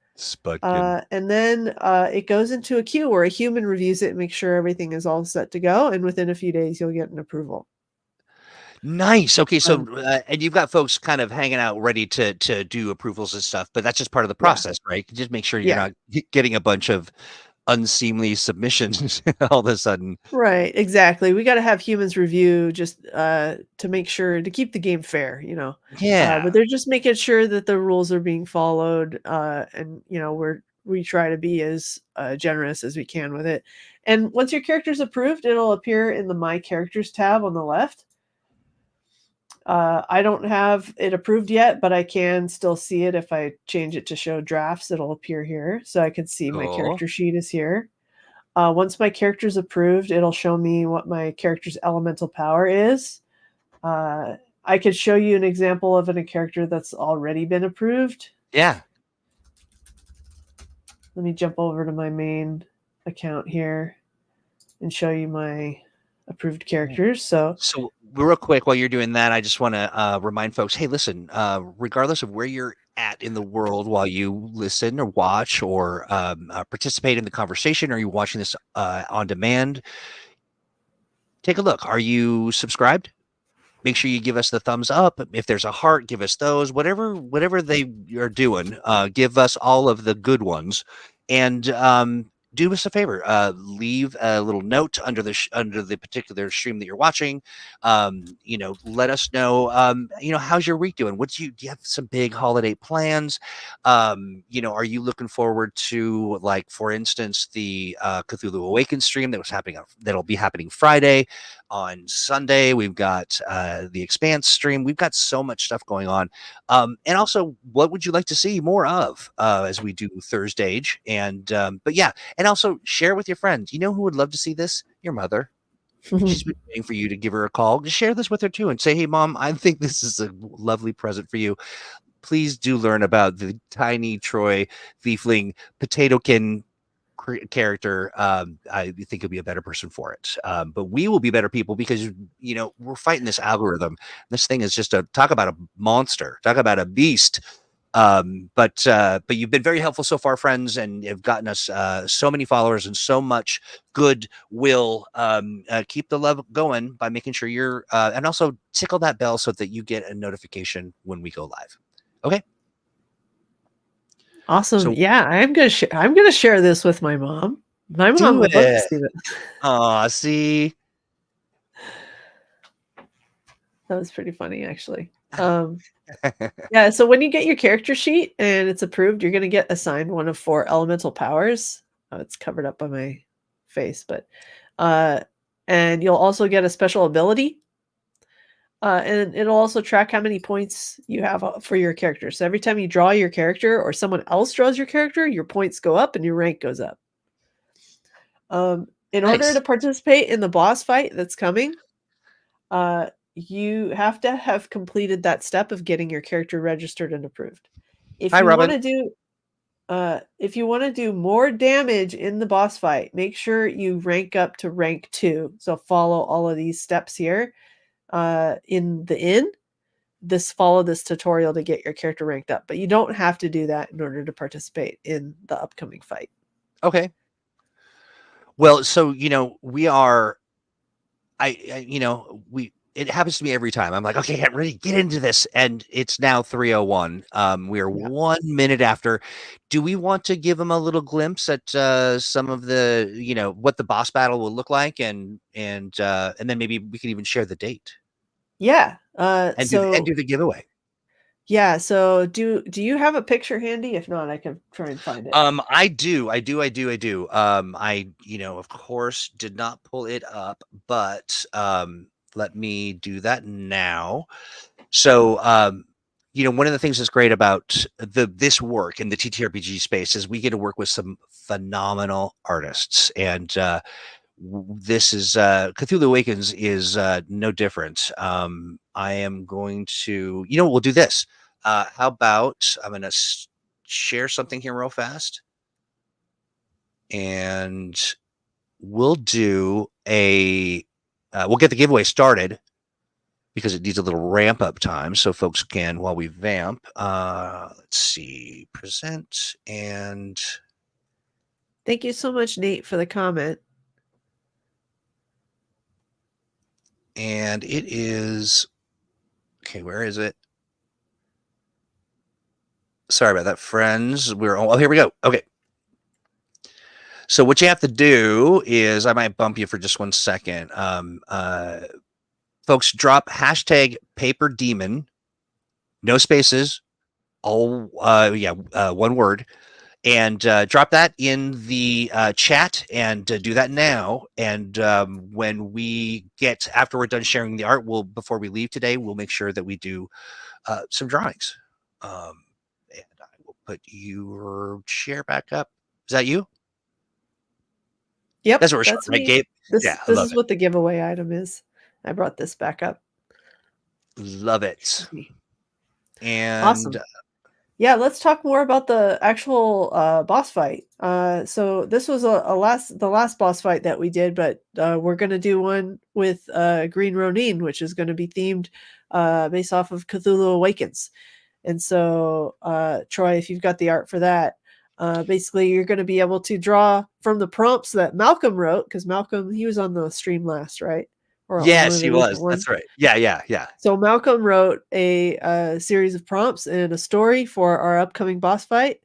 And then it goes into a queue where a human reviews it and makes sure everything is all set to go. And within a few days, you'll get an approval. Nice. Okay, so and you've got folks kind of hanging out ready to do approvals and stuff, but that's just part of the process, right? Just make sure you're not getting a bunch of unseemly submissions all of a sudden. Right, exactly. We got to have humans review just to make sure to keep the game fair, you know. Yeah. But they're just making sure that the rules are being followed, and you know we try to be as generous as we can with it. And once your character's approved, it'll appear in the My Characters tab on the left. I don't have it approved yet, but I can still see it. If I change it to show drafts, it'll appear here. So I can see my character sheet is here. Once my character is approved, it'll show me what my character's elemental power is. I could show you an example of a character that's already been approved. Yeah. Let me jump over to my main account here and show you my approved characters. So real quick, while you're doing that, I just want to remind folks, hey, listen, regardless of where you're at in the world while you listen or watch or participate in the conversation, or you're watching this on demand, take a look. Are you subscribed? Make sure you give us the thumbs up. If there's a heart, give us those. Whatever they are doing, give us all of the good ones. And do us a favor, leave a little note under the particular stream that you're watching. Let us know, how's your week doing? Do you have some big holiday plans? Are you looking forward to, like, for instance, the Cthulhu Awakens stream that'll be happening Friday? On Sunday, we've got the Expanse stream. We've got so much stuff going on. And also, what would you like to see more of as we do ThursdAGE? But yeah, and also share with your friends. You know who would love to see this? Your mother. She's been waiting for you to give her a call. Just share this with her too and say, hey, Mom, I think this is a lovely present for you. Please do learn about the tiny Troy Thiefling Potatokin character. I think you'll be a better person for it. But we will be better people because, we're fighting this algorithm. This thing is just talk about a monster, talk about a beast. But you've been very helpful so far, friends, and have gotten us so many followers and so much goodwill. Keep the love going by making sure you're and also tickle that bell so that you get a notification when we go live. Okay. Awesome. So, yeah, I'm gonna share this with my mom. My mom would love to see this. Aw, see. That was pretty funny, actually. Yeah, so when you get your character sheet and it's approved, you're gonna get assigned one of 4 elemental powers. Oh, it's covered up by my face, but and you'll also get a special ability. And it'll also track how many points you have for your character. So every time you draw your character or someone else draws your character, your points go up and your rank goes up. In order to participate in the boss fight that's coming, you have to have completed that step of getting your character registered and approved. If you want to do more damage in the boss fight, make sure you rank up to rank 2. So follow all of these steps here. In the inn, follow this tutorial to get your character ranked up, but you don't have to do that in order to participate in the upcoming fight. Okay. Well, so we are. It happens to me every time. I'm like, okay, I'm ready to get into this, and it's now 3:01. We are 1 minute after. Do we want to give them a little glimpse at some of the, what the boss battle will look like, and then maybe we can even share the date? Yeah. And do the giveaway. Yeah. So do you have a picture handy? If not, I can try and find it. I do. I, of course, did not pull it up, but let me do that now. So, one of the things that's great about this work in the TTRPG space is we get to work with some phenomenal artists, and this is Cthulhu Awakens is no different. I am going to, we'll do this. How about I'm going to share something here real fast, and we'll do we'll get the giveaway started because it needs a little ramp up time so folks can, while we vamp, let's see, present, and thank you so much, Nate, for the comment. And it is, okay, where is it? Sorry about that, friends. Here we go. Okay. So what you have to do is, I might bump you for just 1 second. Folks, drop hashtag PaperDemon, no spaces, all one word, and drop that in the chat, and do that now. And when after we're done sharing the art, before we leave today, we'll make sure that we do some drawings. And I will put your share back up. Is that you? Yep, that's what we're showing, right, Gabe? This is what the giveaway item is. I brought this back up. Love it. And awesome. Yeah, let's talk more about the actual boss fight. So this was the last boss fight that we did, but we're going to do one with Green Ronin, which is going to be themed based off of Cthulhu Awakens. And so, Troy, if you've got the art for that, basically you're going to be able to draw from the prompts that Malcolm wrote, because Malcolm, he was on the stream last, right? Yes, he was. That's right. Yeah. So Malcolm wrote a series of prompts and a story for our upcoming boss fight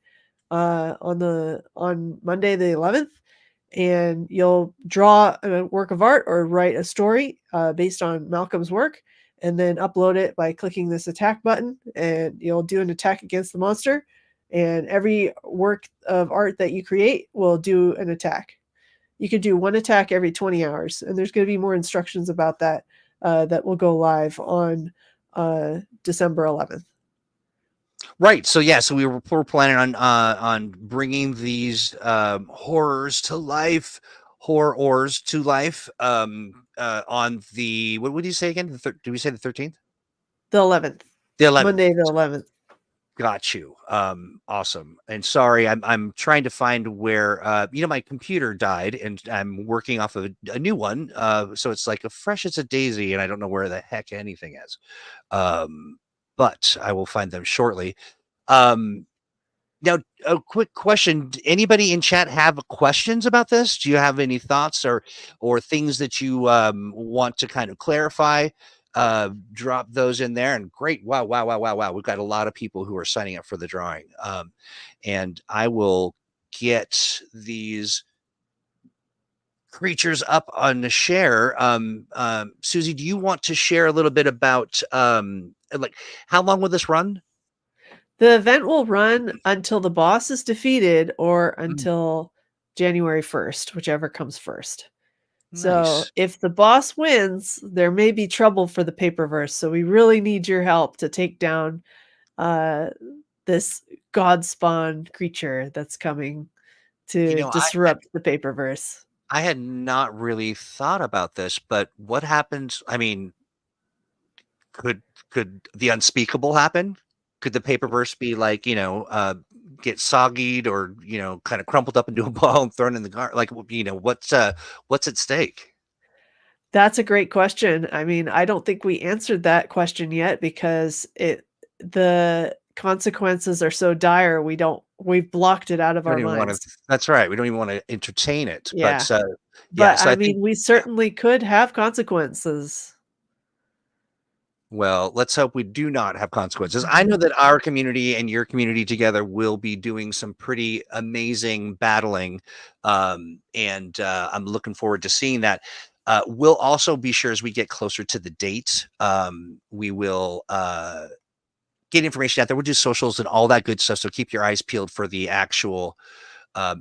on Monday the 11th. and you'll draw a work of art or write a story based on Malcolm's work, and then upload it by clicking this attack button, and you'll do an attack against the monster, and every work of art that you create will do an attack. You could do one attack every 20 hours, and there's going to be more instructions about that that will go live on December 11th. Right. So yeah. So we're planning on bringing these horrors to life, horrors to life. On the what would you say again? Did we say the 13th? The 11th. The 11th. Monday the 11th. Got you. Awesome. And sorry, I'm trying to find where my computer died, and I'm working off of a new one. So it's like as fresh as a daisy, and I don't know where the heck anything is. But I will find them shortly. Now, a quick question: anybody in chat have questions about this? Do you have any thoughts or things that you want to kind of clarify? Drop those in there. And great! Wow! We've got a lot of people who are signing up for the drawing. And I will get these creatures up on the share. Susie, do you want to share a little bit about like how long will this run? The event will run until the boss is defeated or until January 1st, whichever comes first. Nice. So if the boss wins, there may be trouble for the paperverse. So we really need your help to take down this Godspawn creature that's coming to disrupt the paperverse. I had not really thought about this, but what happens? I mean, could the unspeakable happen? Could the paperverse be like, get soggied or, kind of crumpled up into a ball and thrown in the garden? Like, what's at stake? That's a great question. I mean, I don't think we answered that question yet because the consequences are so dire. We've blocked it out of our minds. That's right. We don't even want to entertain it. Yeah. So I mean, we certainly could have consequences. Well, let's hope we do not have consequences. I know that our community and your community together will be doing some pretty amazing battling. And I'm looking forward to seeing that. We'll also be sure as we get closer to the date, we will get information out there. We'll do socials and all that good stuff. So keep your eyes peeled for the actual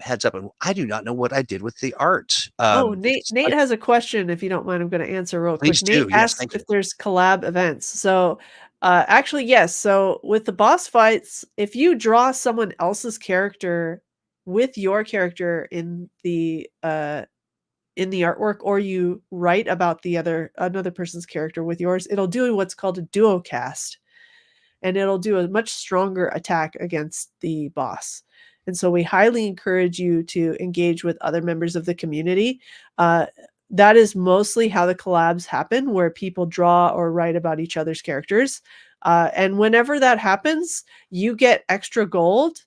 heads up. And I do not know what I did with the art. Nate has a question. If you don't mind, I'm going to answer real quick. Please do. Nate asks if there's collab events. So actually, yes. So with the boss fights, if you draw someone else's character with your character in the artwork, or you write about another person's character with yours, it'll do what's called a duo cast, and it'll do a much stronger attack against the boss. And so we highly encourage you to engage with other members of the community. That is mostly how the collabs happen, where people draw or write about each other's characters. And whenever that happens, you get extra gold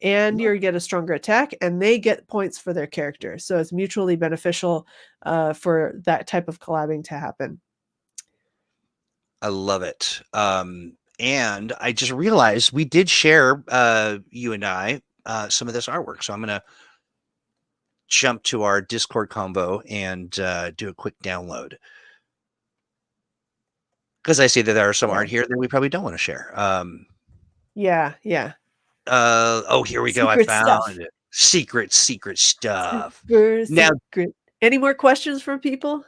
and you get a stronger attack, and they get points for their character. So it's mutually beneficial for that type of collabing to happen. I love it. And I just realized we did share, you and I, some of this artwork. So I'm going to jump to our Discord combo and do a quick download. Because I see that there are some art here that we probably don't want to share. Yeah. Oh, here we go. I found it. Secret stuff. Now, any more questions from people?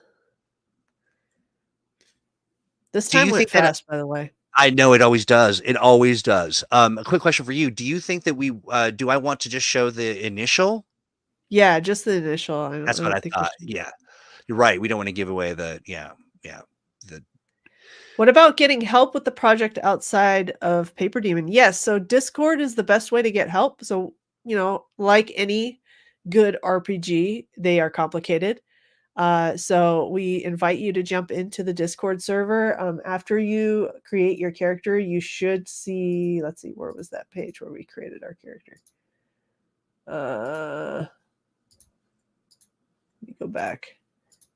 This time went fast, by the way. I know it always does. It always does. A quick question for you. Do you think that do I want to just show the initial? Yeah, just the initial. That's what I thought. Yeah, you're right. We don't want to give away What about getting help with the project outside of PaperDemon? Yes. So Discord is the best way to get help. So, like any good RPG, they are complicated. So we invite you to jump into the Discord server. After you create your character, you should see, let's see, where was that page where we created our character? Let me go back.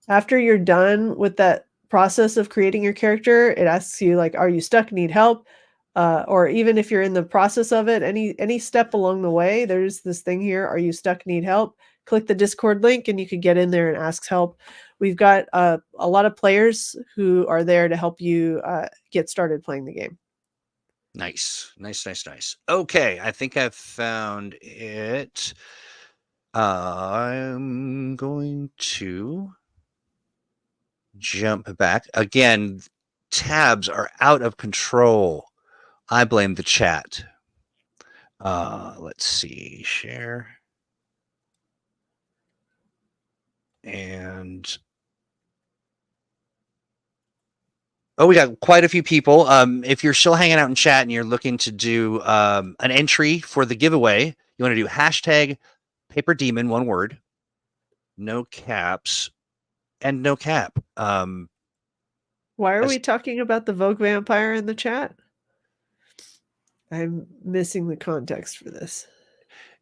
After you're done with that process of creating your character, it asks you like, are you stuck, need help? Or even if you're in the process of it, any step along the way, there's this thing here, are you stuck, need help? click the Discord link and you can get in there and ask help. We've got a lot of players who are there to help you get started playing the game. Nice. Okay, I think I've found it. I'm going to jump back. Again, tabs are out of control. I blame the chat. Let's see. Share. And we got quite a few people. If you're still hanging out in chat and you're looking to do an entry for the giveaway, you want to do hashtag PaperDemon, one word, no caps, and no cap. Why are we talking about the Vogue vampire in the chat? I'm missing the context for this.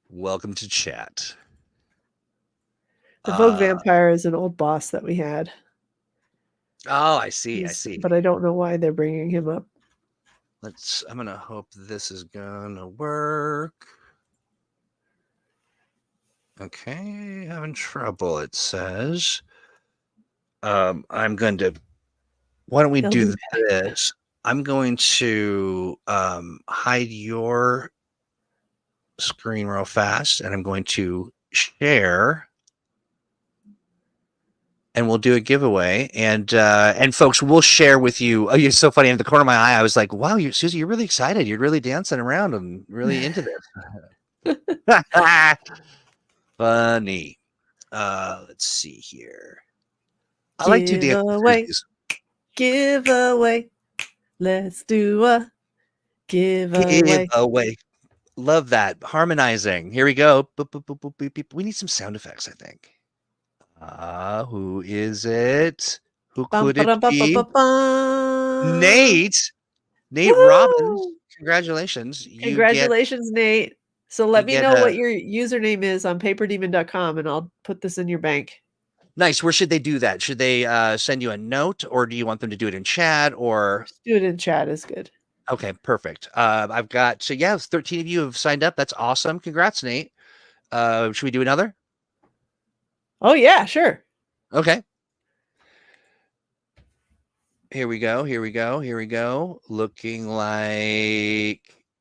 Welcome to chat. The Vogue vampire is an old boss that we had. Oh, I see. But I don't know why they're bringing him up. I'm going to hope this is going to work. Okay, having trouble, it says. I'm going to... Why don't we do this? I'm going to hide your screen real fast, and I'm going to share, and we'll do a giveaway. And folks, we'll share with you. Oh, you're so funny. In the corner of my eye, I was like, "Wow, Susie, you're really excited. You're really dancing around and really into this." Funny. Let's see here. I like to dance. Giveaway. Let's do a giveaway. Love that. Harmonizing. Here we go. Boop, boop, boop, boop, beep, beep. We need some sound effects, I think. Who is it? Who could it be? Nate. Nate Robbins. Congratulations. Congratulations, Nate. So let me know what your username is on paperdemon.com and I'll put this in your bank. Nice. Where should they do that? Should they send you a note, or do you want them to do it in chat? Or just do it in chat is good. Okay, perfect. I've got 13 of you have signed up. That's awesome. Congrats, Nate. Should we do another? Oh yeah, sure. Okay. Here we go. Looking like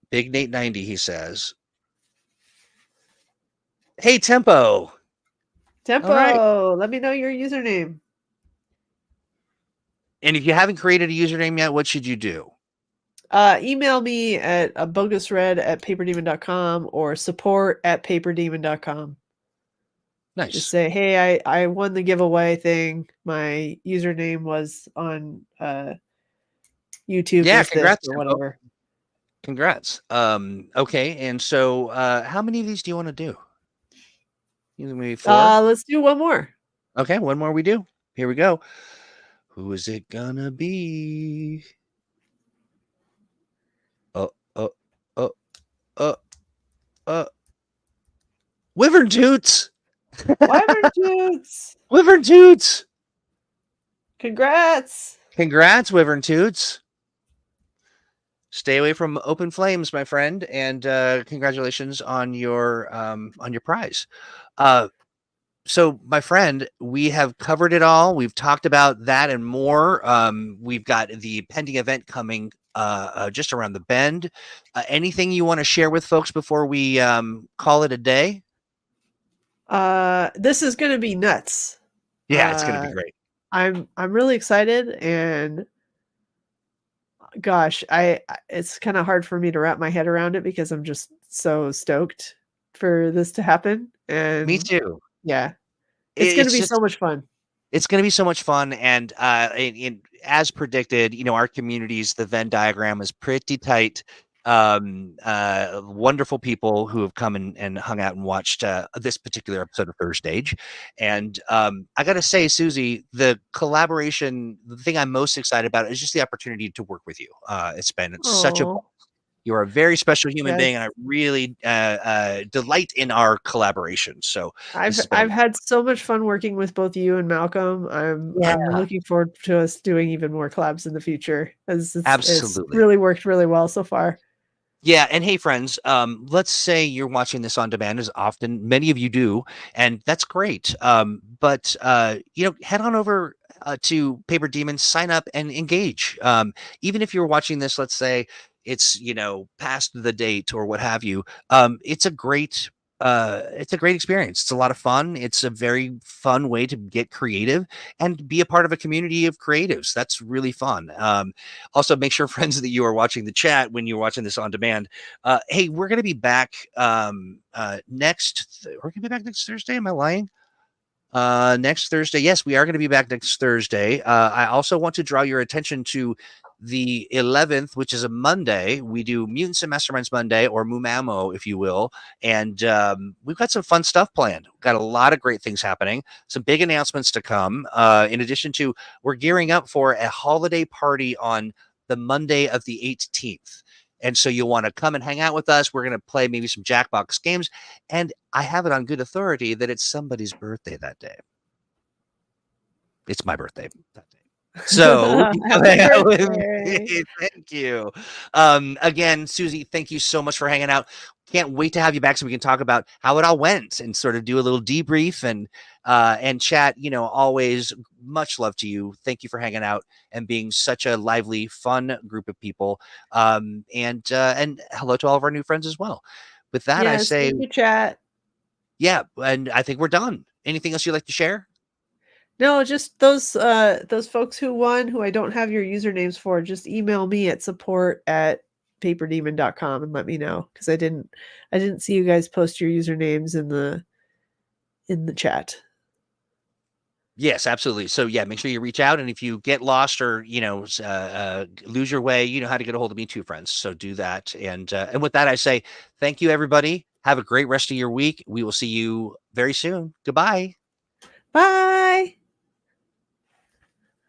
Big Nate 90, he says. Hey, Tempo. Right. Let me know your username. And if you haven't created a username yet, what should you do? Email me at bogusred@paperdemon.com or support@paperdemon.com. Nice. Just say, hey, I won the giveaway thing. My username was on YouTube. Yeah, congrats or whatever. Congrats. Okay, and so how many of these do you want to do? Maybe 4? Let's do one more. Okay, one more we do. Here we go. Who is it gonna be? Wyvern Toots! Wyvern Toots! Wyvern Toots! Congrats! Congrats, Wyvern Toots! Stay away from open flames, my friend, and congratulations on your prize. So, my friend, we have covered it all. We've talked about that and more. We've got the pending event coming just around the bend. Anything you want to share with folks before we call it a day? This is going to be nuts. Yeah, it's going to be great. I'm really excited, and gosh, it's kind of hard for me to wrap my head around it because I'm just so stoked for this to happen. And me too. Yeah. It's going to be so much fun. It's going to be so much fun. And as predicted, our communities, the Venn diagram is pretty tight. Wonderful people who have come and hung out and watched this particular episode of ThursdAGE. And I got to say, Susie, the collaboration, the thing I'm most excited about is just the opportunity to work with you. It's such a... You are a very special human being, and I really delight in our collaboration. So I've had so much fun working with both you and Malcolm. I'm looking forward to us doing even more collabs in the future, as it's really worked really well so far. Yeah, and hey, friends, let's say you're watching this on demand, as often many of you do, and that's great. But head on over to Paper Demon, sign up, and engage. Even if you're watching this, let's say it's past the date or what have you. It's a great experience. It's a lot of fun. It's a very fun way to get creative and be a part of a community of creatives. That's really fun. Also, make sure, friends, that you are watching the chat when you're watching this on demand. Hey, we're going to be back next. We're going to be back next Thursday. Am I lying? Next Thursday. Yes, we are going to be back next Thursday. I also want to draw your attention to the 11th, which is a Monday. We do Mutants and Masterminds Monday, or Mumamo, if you will. And we've got some fun stuff planned. We've got a lot of great things happening, some big announcements to come. In addition to, we're gearing up for a holiday party on the Monday of the 18th. And so you'll want to come and hang out with us. We're going to play maybe some Jackbox games. And I have it on good authority that it's somebody's birthday that day. It's my birthday that day. So hang out with me. Thank you. Again, Susie, thank you so much for hanging out. Can't wait to have you back so we can talk about how it all went and sort of do a little debrief and chat. Always much love to you. Thank you for hanging out and being such a lively, fun group of people. And hello to all of our new friends as well. With that, I say, thank you, chat. Yeah, and I think we're done. Anything else you'd like to share? No, just those folks who won, who I don't have your usernames for, just email me at support@paperdemon.com and let me know, because I didn't see you guys post your usernames in the chat. Yes, absolutely. So yeah, make sure you reach out, and if you get lost or lose your way, you know how to get a hold of me too, friends. So do that. And with that, I say thank you, everybody. Have a great rest of your week. We will see you very soon. Goodbye. Bye.